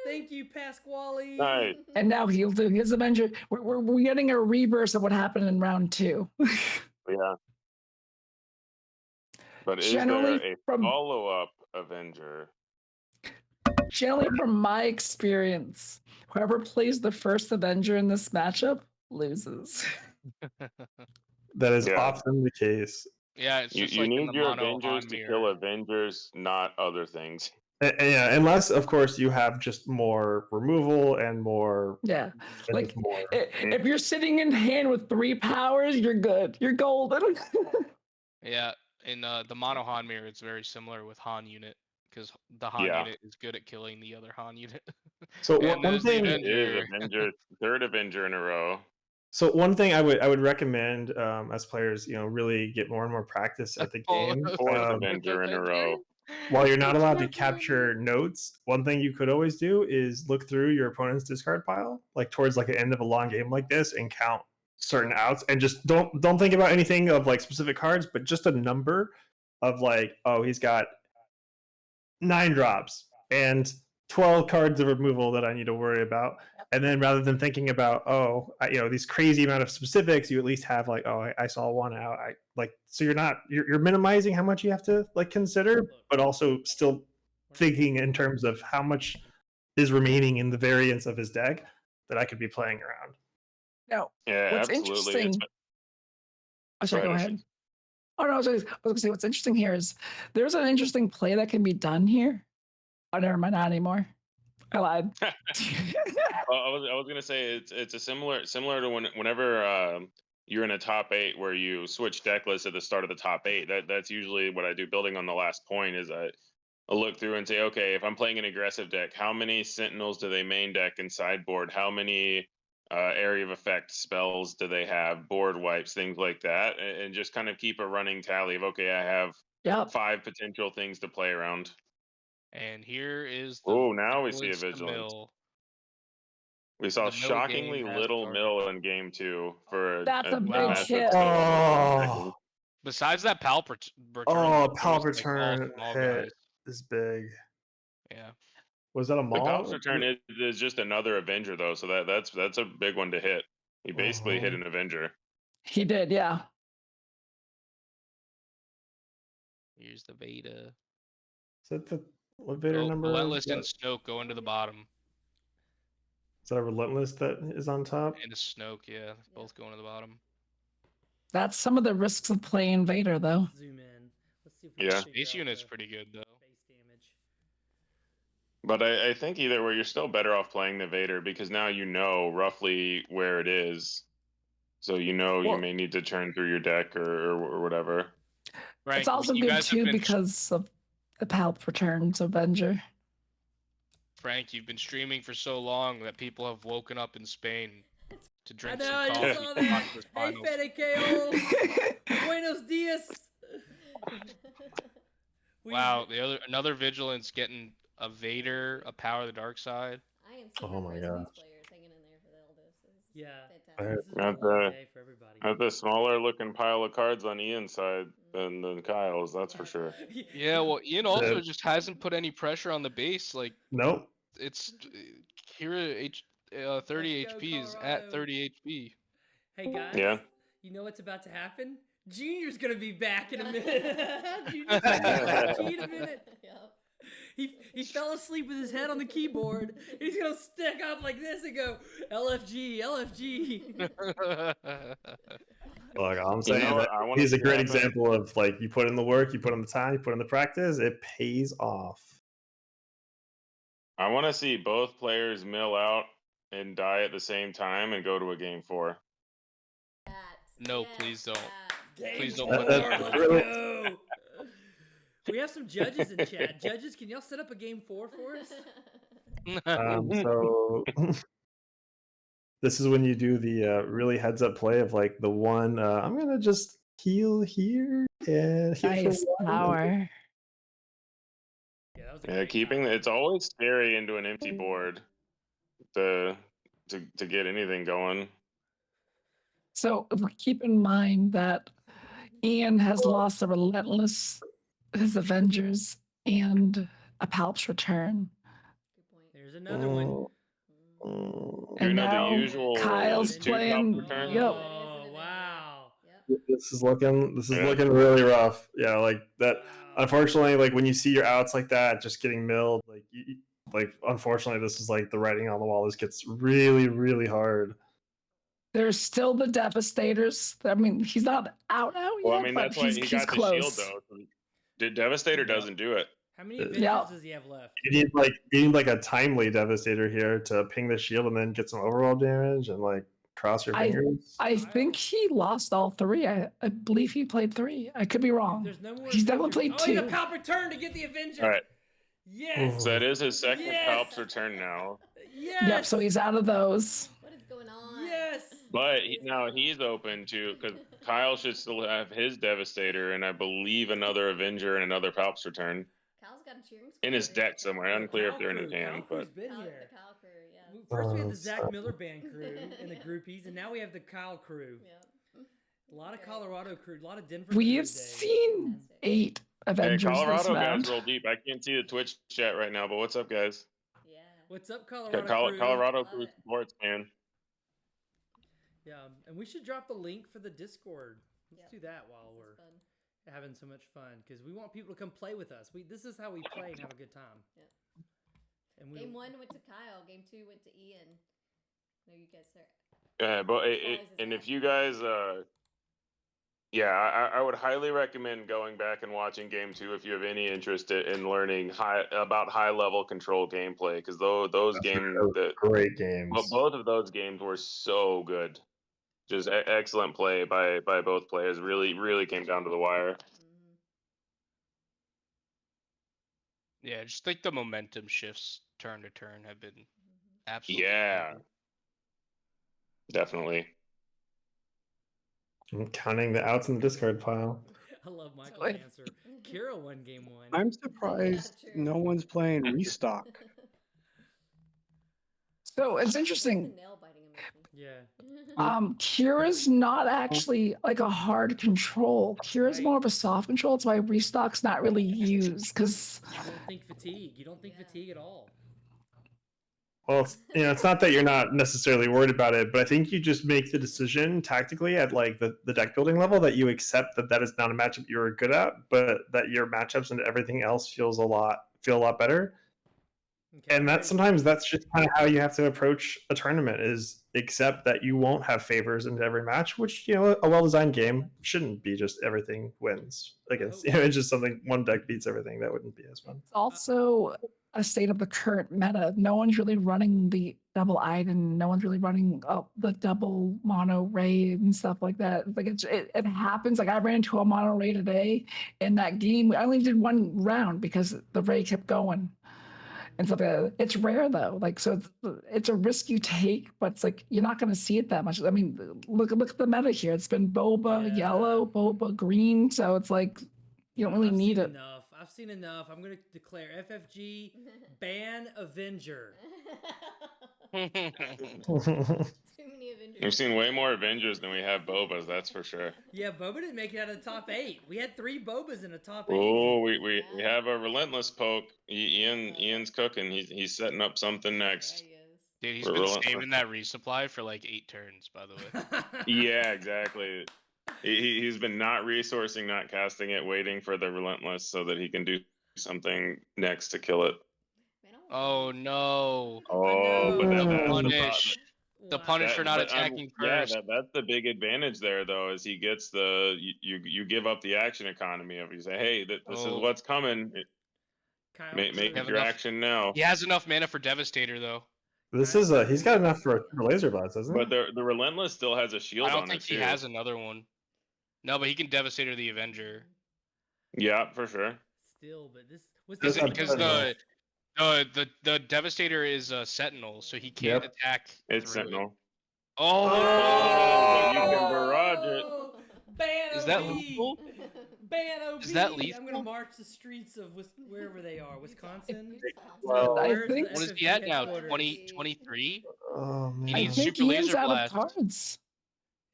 Thank you, Pasquale.
Right.
And now he'll do his Avenger. We're getting a reverse of what happened in round 2.
Yeah. But
Generally,
is there a follow-up Avenger?
Generally, from my experience, whoever plays the first Avenger in this matchup loses.
That is often the case.
Yeah, it's just
you
like
need
in the
your
mono
Avengers to kill Avengers, not other things.
Yeah, unless of course you have just more removal and more.
Yeah, like if you're sitting in hand with 3 powers, you're good. You're golden.
Yeah, in the mono Han mirror, it's very similar with Han unit because the Han unit is good at killing the other Han unit.
So
one thing
is Avenger, third Avenger in a row.
So one thing I would recommend as players, really get more and more practice at the game.
Fourth Avenger in a row.
While you're not allowed to capture notes, one thing you could always do is look through your opponent's discard pile, like towards like the end of a long game like this, and count certain outs, and just don't think about anything of like specific cards, but just a number of like, oh, he's got 9 drops and 12 cards of removal that I need to worry about. And then rather than thinking about, these crazy amount of specifics, you at least have like, oh, I saw 1 out. So you're minimizing how much you have to like consider, but also still thinking in terms of how much is remaining in the variance of his deck that I could be playing around.
No.
Yeah,
what's
absolutely.
interesting? Oh, sorry, go ahead. Oh no, I was going to say what's interesting here is there's an interesting play that can be done here. Oh, never mind, not anymore. I lied.
I was gonna say it's a similar to whenever you're in a top 8 where you switch deck lists at the start of the top 8. That's usually what I do. Building on the last point is I look through and say, okay, if I'm playing an aggressive deck, how many Sentinels do they main deck and sideboard? How many area of effect spells do they have? Board wipes, things like that, and just kind of keep a running tally of okay, I have 5 potential things to play around.
And here is
now we see a Vigilance. We saw shockingly little mill in game 2 for
that's a big hit.
Oh.
Besides that Pal return.
Oh, Pal return hit is big.
Yeah.
Was that a maul?
The Pal's return is just another Avenger though, so that's a big one to hit. He basically hit an Avenger.
He did, yeah.
Here's the Veda.
Is that the what Vader number?
Relentless and Snoke go into the bottom.
Is that a Relentless that is on top?
And a Snoke, yeah. Both going to the bottom.
That's some of the risks of playing Vader, though.
Zoom in. Let's see if
we can
Space unit's pretty good, though.
Base damage.
But I think either way, you're still better off playing the Vader because now you know roughly where it is. So you may need to turn through your deck or whatever.
Right. It's also good, too, because of the Palp returns Avenger.
Frank, you've been streaming for so long that people have woken up in Spain to drink some
I
coffee.
just saw that. Hey, Fede Buenos dias.
Wow, another Vigilance getting a Vader, a Power of the Dark Side.
I am super impressed with these players hanging in there for all this.
Yeah.
Not the smaller looking pile of cards on Ian's side than Kyle's, that's for sure.
Yeah, well, Ian also just hasn't put any pressure on the base. Like,
nope.
It's Qi'ra 30 HP is at 30 HP.
Hey guys, you know what's about to happen? Junior's gonna be back in a minute. Junior's gonna be in a minute. He fell asleep with his head on the keyboard. He's gonna stick up like this and go LFG, LFG.
Look, I'm saying he's a great example of like you put in the work, you put in the time, you put in the practice, it pays off.
I want to see both players mill out and die at the same time and go to a game 4.
No, please don't.
Game
Please don't
4,
put that
let's
in.
go. We have some judges in chat. Judges, can y'all set up a game 4 for us?
So this is when you do the really heads up play of like the one. I'm gonna just heal here and heal for
Nice
one.
power.
Yeah, that was a
Yeah,
great
keeping
time.
it's always scary into an empty board to get anything going.
So keep in mind that Ian has lost the Relentless, his Avengers, and a Palp's Return.
Good point.
There's another one.
You
And
know the
now
usual
Kyle's
is 2
playing.
top returns.
Yep.
Oh, wow.
Yep.
This is looking really rough. Yeah, like that.
Wow.
Unfortunately, like when you see your outs like that, just getting milled, like unfortunately, this is like the writing on the wall. This gets really, really hard.
There's still the Devastators. I mean, he's not out yet,
Well, I mean
but
that's why he got the shield
close.
though. Devastator doesn't do it.
How many Avengers
Yeah.
does he have left?
You need like a timely Devastator here to ping the shield and then get some overall damage and like cross your fingers.
I think he lost all 3. I believe he played 3. I could be wrong.
There's no more
He's definitely
Avengers.
played
Oh,
2.
the Palp return to get the Avenger.
All right.
Yes.
So that is his second
Yes.
Palp's return now.
Yes.
Yep, so he's out of those.
What is going on?
Yes.
But now he's open to because Kyle should still have his Devastator and I believe another Avenger and another Palp's return
Kyle's got a cheering squad
in his
right
deck
now.
somewhere. Unclear if they're in his hand,
Kyle Crew's
but
been
The
here.
Kyle crew, yeah.
First we had the Zach Miller Band crew and the groupies, and now we have the Kyle crew.
Yep.
A lot of Colorado crew, a lot of Denver.
We
crew
have
today.
seen
Fantastic.
8
hey,
Avengers this
Colorado guys
round.
roll deep. I can't see the Twitch chat right now, but what's up, guys?
Yeah.
What's up, Colorado crew?
Colorado
Love
crew
it.
sports, man.
Yeah, and we should drop the link for the Discord. Let's
Yep.
do that while
This is
we're
fun.
having so much fun because we want people to come play with us. This is how we play and have a good time.
Yep.
And
Game 1 went to Kyle. Game 2 went to Ian. No, you guys start.
But
As long as
and
it's
if you guys, I would highly recommend going back and watching Game 2 if you have any interest in learning about high level control gameplay because those games
great games.
Well, both of those games were so good. Just excellent play by both players. Really came down to the wire.
Mm-hmm.
Yeah, just like the momentum shifts turn to turn have been absolutely
Yeah,
crazy.
definitely.
I'm counting the outs in the discard pile.
I love Michael's answer. Qi'ra won game 1.
I'm surprised
true.
no one's playing restock.
So it's interesting.
Nail biting emoji.
Yeah.
Qi'ra's not actually like a hard control. Qi'ra's
Right.
more of a soft control. That's why restock's not really used because
You don't think fatigue. You don't think
Yeah.
fatigue at all.
Well, it's not that you're not necessarily worried about it, but I think you just make the decision tactically at like the deck building level that you accept that is not a matchup you're good at, but that your matchups and everything else feel a lot better.
Okay,
And
great.
sometimes that's just kind of how you have to approach a tournament is accept that you won't have favors into every match, which, a well-designed game shouldn't be just everything wins against, it's just something one deck beats everything. That wouldn't be as fun.
it's also a state of the current meta. No one's really running the double Iden. No one's really running the double mono ray and stuff like that. Like it happens. Like I ran into a mono ray today in that game. I only did one round because the ray kept going. And stuff like that. It's rare though. Like so it's a risk you take, but it's like you're not gonna see it that much. I mean, look at the meta here. It's been boba yellow, boba green. So it's like you don't really need it.
I've seen enough. I'm going to declare FFG ban Avenger.
Too many Avengers.
We've seen way more Avengers than we have Bobas, that's for sure.
Yeah, Boba didn't make it out of the top 8. We had 3 Bobas in the top 8.
Oh, we have a relentless poke. Ian's cooking. He's setting up something next.
Dude, he's been saving that resupply for like 8 turns, by the way.
Yeah, exactly. He's been not resourcing, not casting it, waiting for the relentless so that he can do something next to kill it.
Oh no!
Oh, but that's
punish. The punish for not
but,
attacking
yeah,
first.
that's the big advantage there, though, is he gets you give up the action economy of you say, hey, this is what's coming. Make your action now.
He has enough mana for Devastator though.
This is he's got enough for a laser blast, doesn't he?
But the Relentless still has a shield
I
on
don't think
it
he
too.
has another one. No, but he can Devastator the Avenger.
Yeah, for sure.
Still, but this was
Because the Devastator is a Sentinel, so he can't attack.
It's
through
Sentinel.
It. Oh,
but you can barrage it.
Ban
Is that
OB!
legal?
Ban OB!
Is that
I'm
lethal?
gonna march the streets of wherever they are. Wisconsin?
Well,
I
Where's
think-
the
What is
FFG
he at now?
headquarters?
23?
Oh man.
He
I
needs
think
Super
Ian's
Laser
out
Blast.
of cards.
Is this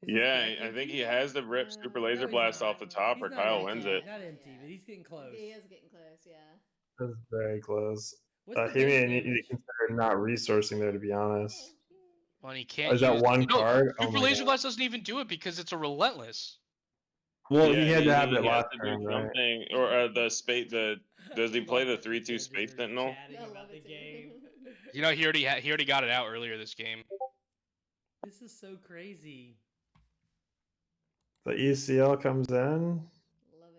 Yeah,
the
I think
empty?
he has the rip Super Laser
No, he's
Blast
not.
off the top,
He's
or
not
Kyle
empty.
wins it.
Not empty, but he's getting close.
He is getting close, yeah.
That's very close.
What's the
He
base
may need to
damage?
consider not resourcing there, to be honest.
Well, he can't.
Is that
use...
one
No,
card? Oh
Super
my
Laser
God.
Blast doesn't even do it because it's a Relentless.
Well,
Yeah,
he had to have it
has
last
to do
turn, right?
something, or the space. Does he play the
Love that
3/2
judges
Space
are
Sentinel?
chatting
I
about
love
the
it too.
game.
You know, he already got it out earlier this game.
This is so crazy.
The ECL comes in.
Love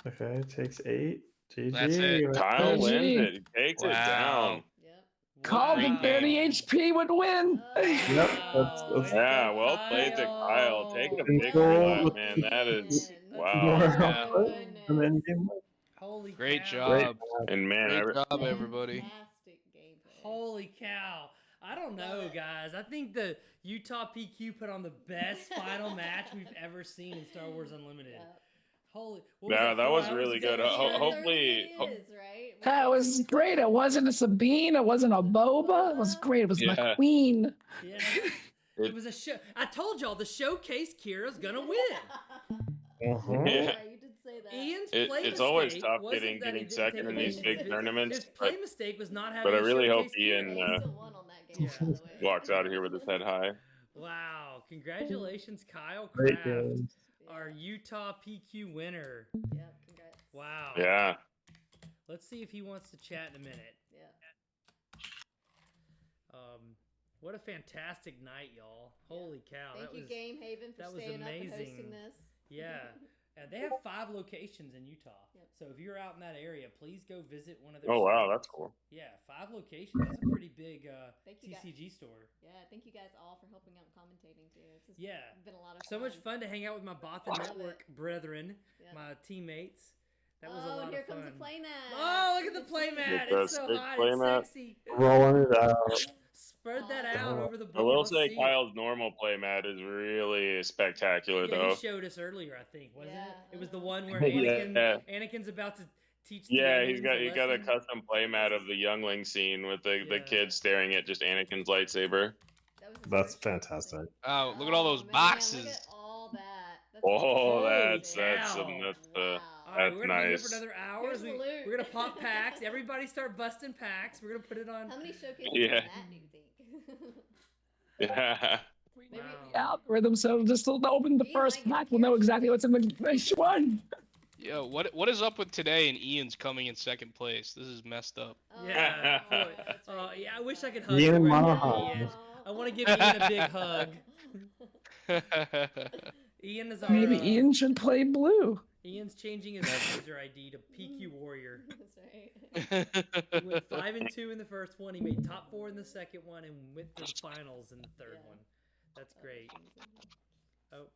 it.
Okay, takes 8. GG.
That's it.
Kyle
GG.
wins it. He takes it
Wow.
down.
Yep.
Call the
Great
30
game.
HP would win.
Yep, that's-
Way to
Yeah,
go,
well played to Kyle. Taking a
Control
victory lap,
with
man. That is
Ian.
wow.
Yeah.
And then game win.
Holy
Great
cow.
Great.
job.
And man,
Great job, everybody.
Fantastic gameplay.
Holy cow. I don't know,
Love it.
guys. I think the Utah PQ put on the best final match we've ever seen in Star Wars Unlimited.
Yep.
Holy.
Yeah, that was
4
really
hours
good.
ago?
Hopefully-
Is, right?
That was great. It wasn't a Sabine. It wasn't a Boba. It was great. It was
Yeah.
McQueen.
Yeah. It was a show. I told y'all the showcase Qi'ra's gonna win.
Mhm.
Yeah.
You did say that.
Ian's
It-
play
it's always
mistake
tough
wasn't
getting
that he didn't
second
take
in these
advantage.
big tournaments,
His play
but-
mistake was not having.
I
a
really hope
showcase
Ian,
Qi'ra.
He still won on that game,
Yeah.
by the way.
walks out of here with his head high.
Wow! Congratulations, Kyle
Great
Kraft,
game.
our Utah PQ winner.
Yep, congrats.
Wow.
Yeah.
Let's see if he wants to chat in a minute.
Yeah.
What a fantastic night, y'all! Holy cow!
Thank
that
you,
was
Game Haven, for
that was
staying up and
amazing.
hosting this.
yeah. And they have 5 locations in Utah.
Yep.
So if you're out in that area, please go visit one of their.
Oh wow,
stores.
that's cool.
Yeah, 5 locations. That's a pretty big
Thank you, guys.
TCG store.
Yeah, thank you guys all for helping out and commentating too. This has
Yeah.
been a lot of
So
fun.
much fun to hang out with my Bothan
Love
Network
it.
brethren,
Yep.
my teammates. That was a
Oh,
lot
and here
of fun.
comes the playmat.
Oh, look at the playmat!
Look at
It's so
that
hot.
playmat.
It's sexy.
Rolling it out.
Spread that out over the board.
I will
Let's
say
see.
Kyle's normal playmat is really spectacular,
Yeah,
though.
he showed us earlier, I think, wasn't
Yeah,
it? It was the one
uh-huh.
where Anakin,
Yeah.
Anakin's about to teach. The
Yeah,
younglings
he's got a
lesson.
custom playmat of the youngling scene with the
Yeah.
kids staring at just Anakin's lightsaber.
That was his
That's
first time, I
fantastic.
think.
Oh, look at all those
man,
boxes.
Look at all that. That's
Oh,
amazing.
that's
cow.
some
All right,
that's
we're gonna be here
nice.
for another hour.
Here's the loot.
We're gonna pop packs. Everybody start busting packs. We're gonna put it on.
How many showcases
Yeah.
on that do you think?
Yeah.
Maybe
Wow.
The algorithm, so just to open the
He
first
might
pack,
get
we'll know
pierced.
exactly what's in the next one.
Yo, what is up with today and Ian's coming in second place? This is messed up.
Oh,
Yeah.
that's
Oh
right.
yeah, I wish I could hug
Ian
you right now,
Monahan.
Ian. I want to give Ian a big hug. Ian is our.
Maybe Ian should play blue.
Ian's changing his user ID to PQ Warrior.
That's right.
He went 5 and 2 in the first one. He made top 4 in the second one, and went to the finals in the third
Yeah.
one. That's great. Oh,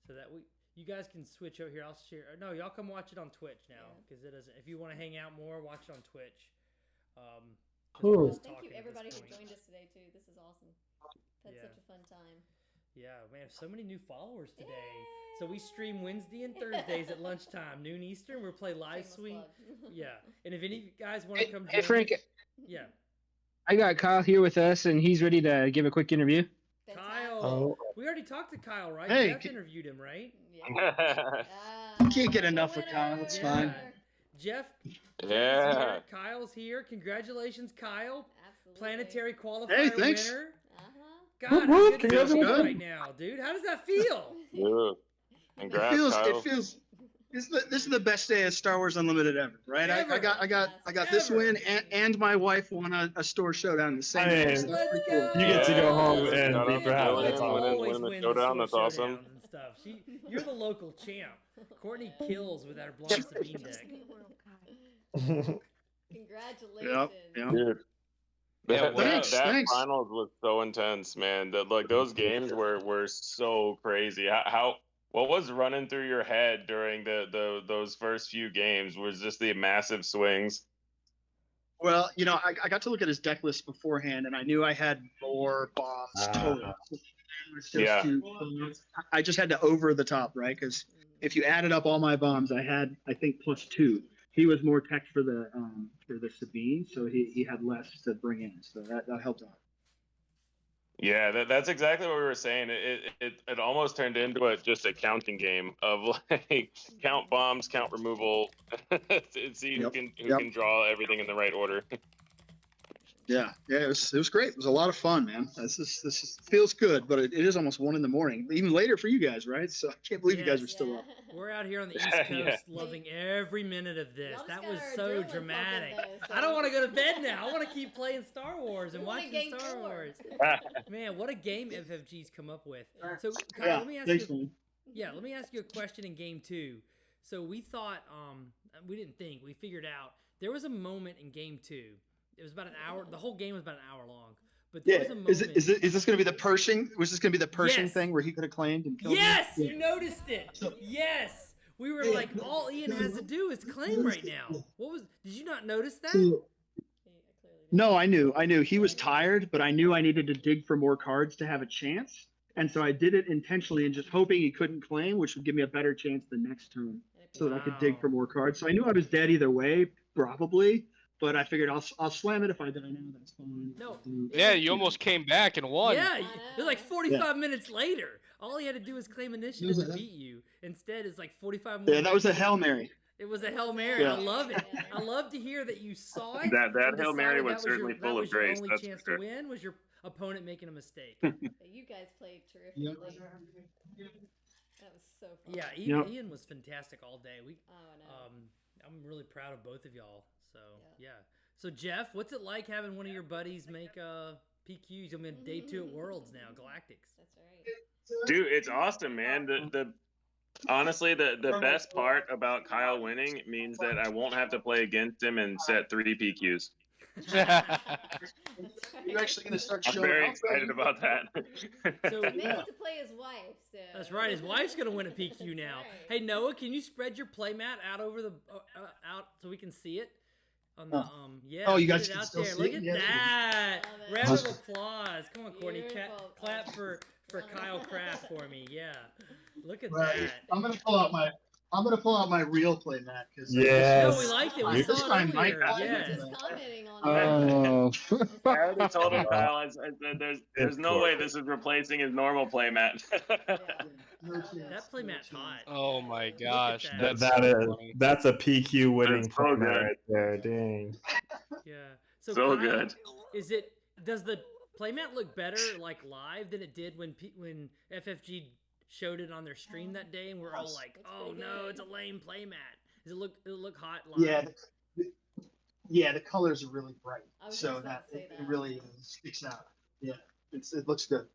so that you guys can switch over here. I'll share. No, y'all come watch it on Twitch now
Yeah.
because it doesn't. If you want to hang out more, watch it on Twitch. 'Cause
Cool.
we're
Well,
just
thank
talking
you
at this
everybody who
point.
joined us today too. This is awesome. Had
Yeah.
such a fun time.
Yeah, man, so many new followers today. So we stream Wednesday and Thursdays at lunchtime, noon Eastern. We'll play live
Shameless
swing.
plug.
Yeah, and if any guys want to come join,
Hey Frank,
yeah,
I got Kyle here with us, and he's ready to give a quick interview.
Kyle.
Oh,
We already talked to Kyle, right?
Hey,
Jeff interviewed him, right?
Yeah.
Can't get
the
enough of Kyle,
winner.
it's fine.
Jeff.
Yeah.
Jeff's here. Kyle's here. Congratulations, Kyle.
Absolutely.
Planetary Qualifier
Hey, thanks.
winner.
Uh-huh.
God,
Whoop,
how
whoop,
good does it feel
congratulations.
right now, dude? How does that feel?
Ooh. Congrats,
It
Kyle.
feels. This is the best day at Star Wars Unlimited ever, right?
Ever.
I got this
Ever.
win, and my wife won a store showdown the same
I
day.
mean,
So that's
Let's
pretty
go.
cool.
You get to go home
Yeah,
and
shout
be
out to
proud.
Jillian
That's awesome.
winning
Always
the
win
showdown.
the
That's
store
awesome.
showdowns and stuff. You're the local champ. Courtney kills with our Blonde Sabine deck.
Congratulations.
Yep, yep.
Dude. That finals was so intense, man. Those games were so crazy. What was running through your head during those first few games was just the massive swings.
Well, I got to look at his deck list beforehand, and I knew I had more bombs total. I just had to over the top, right? Because if you added up all my bombs, I had, I think, +2. He was more tech for the Sabine, so he had less to bring in, so that helped out.
Yeah, that's exactly what we were saying. It almost turned into just a counting game of like count bombs, count removal, see who can draw everything in the right order.
Yeah, it was great. It was a lot of fun, man. This feels good, but it is almost 1 a.m, even later for you guys, right? So I can't believe you guys are still up.
We're out here on the East Coast loving every minute of this. That was so dramatic. I don't want to go to bed now. I want to keep playing Star Wars and watching Star Wars. Man, what a game FFG's come up with. So Kyle, let me ask you. Yeah, let me ask you a question in game 2. So we thought, we didn't think, we figured out there was a moment in game 2. It was about an hour. The whole game was about an hour long. But there was a moment.
Is this going to be the Pershing? Was this going to be the Pershing thing where he could have claimed and killed
him? You noticed it. Yes. We were like, all Ian has to do is claim right now. Did you not notice that?
No, I knew. He was tired, but I knew I needed to dig for more cards to have a chance. And so I did it intentionally and just hoping he couldn't claim, which would give me a better chance the next turn so that I could dig for more cards. So I knew I was dead either way, probably. But I figured I'll slam it if I die now. That's fine.
No.
Yeah, you almost came back and won.
Yeah, it was like 45 minutes later. All he had to do was claim initiative to beat you. Instead, it's like 45 minutes.
Yeah, that was a Hail Mary.
It was a Hail Mary. Yeah. I love it. I love to hear that you saw it.
That Hail Mary was certainly full of grace.
Your only chance to win was your opponent making a mistake.
You guys played terrifically. That was so fun.
Yeah, Ian was fantastic all day. I'm really proud of both of y'all. So yeah. So Jeff, what's it like having one of your buddies make PQs? I'm in day 2 at Worlds now, Galactics.
That's right.
Dude, it's awesome, man. Honestly, the best part about Kyle winning means that I won't have to play against him and set 3 PQs.
You're actually going to start showing.
I'm very excited about that.
So made to play his wife. So.
That's right. His wife's going to win a PQ now. Right. Hey Noah, can you spread your playmat out over the out so we can see it? On the
Oh, you guys
can
still
there.
see
Look
it?
at that! Round of applause. Come on, Courtney. Clap for Kyle Kraft for me. Yeah. Look at that.
I'm gonna pull out my real playmat because
no, we liked it. We saw it earlier.
Just commenting on
it. I already told him, Kyle. I said, there's no way this is replacing his normal playmat.
That playmat's hot.
Oh my gosh,
that's a PQ winning playmat right there. Dang.
Yeah. So
Kyle,
good. Does the playmat look better like live than it did when FFG showed it on their stream that day, and we're all like, "Oh no, it's a lame playmat." Does it look hot live?
Yeah, the colors are really bright, so that it really sticks out. Yeah, it looks good.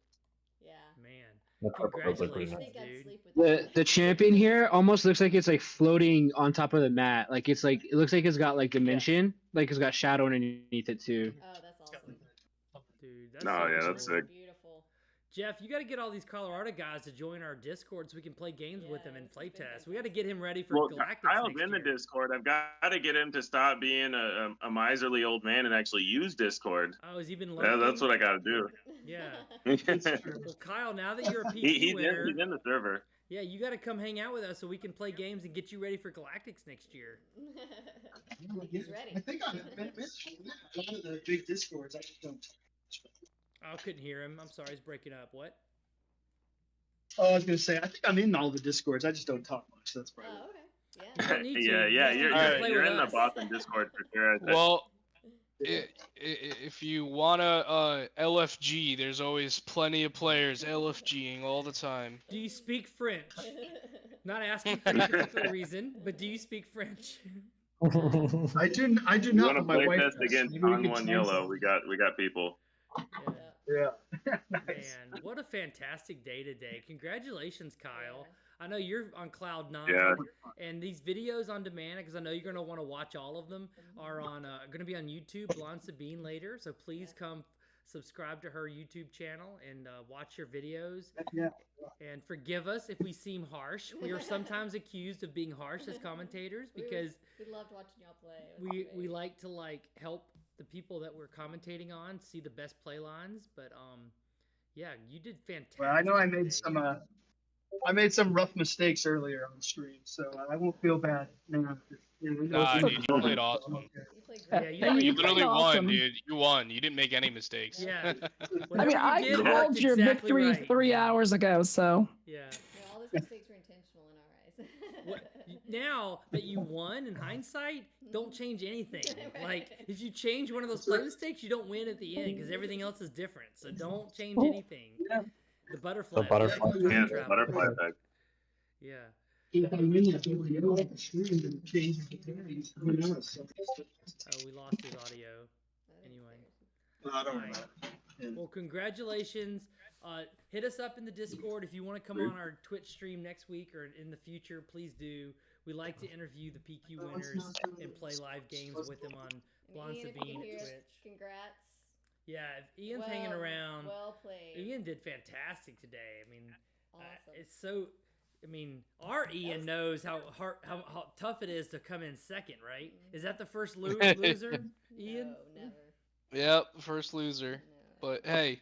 Yeah,
man, congratulations, dude.
The champion here almost looks like it's like floating on top of the mat. Like it looks like it's got like dimension, like it's got shadow underneath it too.
Oh, that's awesome.
Dude, that's
that's sick.
Beautiful.
Jeff, you got to get all these Colorado guys to join our Discord so we can play games with them and play test. We got to get him ready for Galactics.
Kyle's in the Discord. I've got to get him to stop being a miserly old man and actually use Discord.
Oh, has he been
lurking? Yeah, that's what I got to do.
Yeah. Well, Kyle, now that you're a PQ winner,
he's in the server.
Yeah, you got to come hang out with us so we can play games and get you ready for Galactics next year.
He's ready.
I think I've been a lot of the big Discords. I just don't.
I couldn't hear him. I'm sorry, he's breaking up. What?
Oh, I was gonna say I think I'm in all the Discords. I just don't talk much. That's probably.
Oh, okay.
Yeah. You're in the Bothan Discord for sure.
Well, if you wanna LFG, there's always plenty of players LFGing all the time.
Do you speak French? Not asking for any particular reason, but do you speak French?
I do not.
You want to play test against on one yellow? We got people.
Yeah.
Man, what a fantastic day today. Congratulations, Kyle. I know you're on cloud 9.
Yeah.
And these videos on demand, because I know you're going to want to watch all of them, are on going to be on YouTube, Blonde Sabine later. So please come subscribe to her YouTube channel and watch your videos.
Yeah.
And forgive us if we seem harsh. We are sometimes accused of being harsh as commentators because
we loved watching y'all play.
We like to help the people that we're commentating on see the best play lines. But yeah, you did fantastic.
Well, I know I made some rough mistakes earlier on the stream, so I won't feel bad.
Nah, dude, you played awesome.
Yeah,
you literally won,
awesome.
dude. You won. You didn't make any mistakes.
Yeah.
I mean, I called your victory
right.
3 hours ago, so.
Yeah.
All those mistakes were intentional in our eyes.
Now that you won, in hindsight, don't change anything. Like, if you change one of those play mistakes, you don't win at the end because everything else is different. So don't change anything. The butterfly.
The butterfly.
Yeah, the butterfly effect.
Yeah.
If I win that, they would go off the stream and change the carries. Who knows?
Oh, we lost his audio. Anyway.
I don't know.
Well, congratulations. Hit us up in the Discord if you want to come on our Twitch stream next week or in the future. Please do. We like to interview the PQ winners and play live games with them on Blonde Sabine at Twitch.
Congrats.
Yeah, if Ian's hanging around.
Well played.
Ian did fantastic today. I mean,
awesome.
It's so. I mean, our Ian knows how tough it is to come in second, right? Is that the first loser, Ian?
No, never.
Yep, first loser. No. But hey,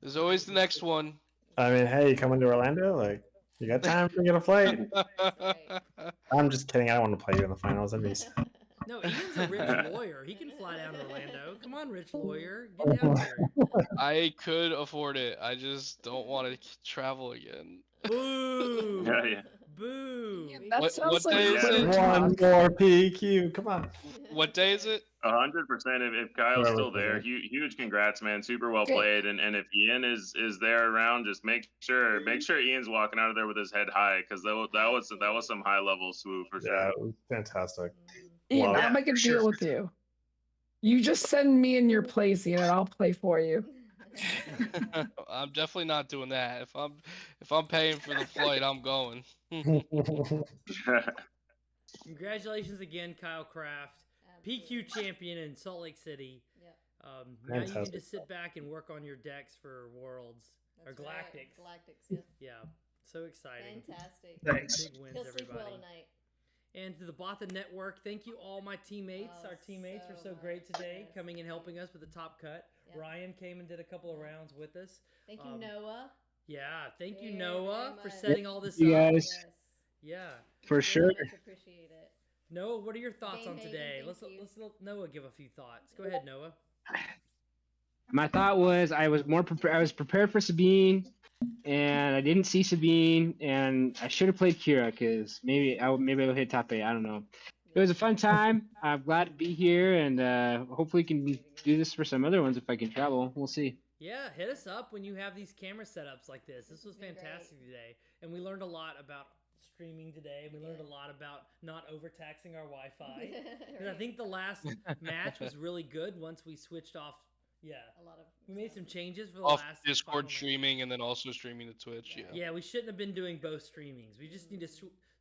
there's always the next one.
I mean, hey, you coming to Orlando? Like, you got time to get a flight?
Right.
I'm just kidding. I don't want to play you in the finals. That'd be.
No, Ian's a rich lawyer. He can fly down to Orlando. Come on, rich lawyer. Get down here.
I could afford it. I just don't want to travel again.
Boo!
Yeah.
Boo!
That sounds like
day is it?
One more PQ. Come on.
What day is it?
100%. If Kyle's still there, huge congrats, man. Super well played. And if Ian is there around, just make sure Ian's walking out of there with his head high because that was some high level swoop for sure.
Yeah, it was fantastic.
Ian, I'll make a deal with you. You just send me in your place, Ian, and I'll play for you.
I'm definitely not doing that. If I'm paying for the flight, I'm going.
Congratulations again, Kyle Kraft, PQ champion in Salt Lake City.
Yep.
Now you can just sit back and work on your decks for Worlds or Galactics.
Right. Galactics,
yeah. So exciting.
Fantastic.
Thanks.
Big wins,
He'll sleep
everybody.
well tonight.
And to the Bothan Network, thank you all my teammates. Our teammates were so great today, coming and helping us with the top cut. Yep. Ryan came and did a couple of rounds with us.
Thank you, Noah.
Yeah, thank you, Noah, for
much.
setting all this
You
up.
guys.
Yes.
Yeah.
For sure.
Much appreciate it.
Noah, what are your thoughts
Game
on today? Let's let Noah give a few thoughts. Go ahead, Noah.
My thought was I was prepared for Sabine, and I didn't see Sabine, and I should have played Qi'ra because maybe I'll hit top 8. I don't know. It was a fun time. I'm glad to be here, and hopefully can do this for some other ones if I can travel. We'll see.
Yeah, hit us up when you have these camera setups like this. This was fantastic today, and we learned a lot about streaming today. We learned a lot about not overtaxing our Wi-Fi. Right. I think the last match was really good once we switched off. Yeah, we made some changes for the last
Discord streaming and then also streaming to Twitch.
Yeah, we shouldn't have been doing both streamings. We just need to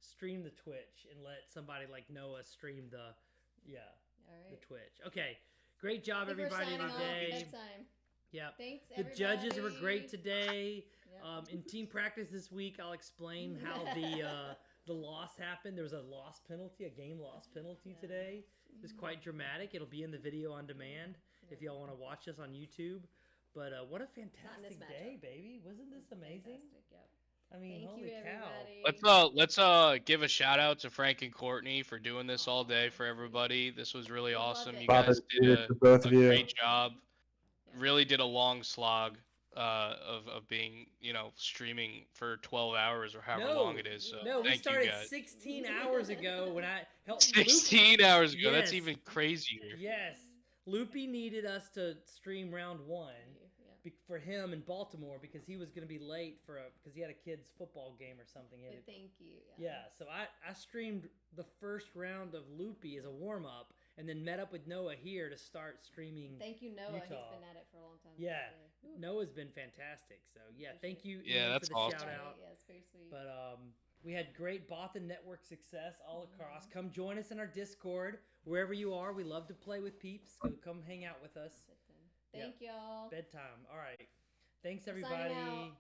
stream the Twitch and let somebody like Noah stream the Twitch. Okay, great job everybody today. Yeah,
thanks.
The judges were great today. In team practice this week, I'll explain how the loss happened. There was a loss penalty, a game loss penalty today. It was quite dramatic. It'll be in the video on demand if y'all want to watch us on YouTube. But what a fantastic day, baby! Wasn't this amazing? I mean, holy cow!
Let's give a shout out to Frank and Courtney for doing this all day for everybody. This was really awesome. You guys did a great job. Really did a long slog of being, streaming for 12 hours or however long it is. So
we started 16 hours ago when I helped.
16 hours ago. That's even crazier.
Yes. Loopy needed us to stream round 1 for him in Baltimore because he was going to be late because he had a kid's football game or something.
Thank you.
Yeah, so I streamed the first round of Loopy as a warm-up and then met up with Noah here to start streaming.
Thank you, Noah.
Utah.
He's been at it for a long time.
Yeah, Noah's been fantastic. So, thank you
Ian,
for the
awesome.
shout-out.
Yeah, it's very sweet.
But We had great Bothan network success all across. Come join us in our Discord. Wherever you are, we love to play with peeps. So come hang out with us.
Thank y'all.
Bedtime. All right. Thanks,
Signing
everybody.
out.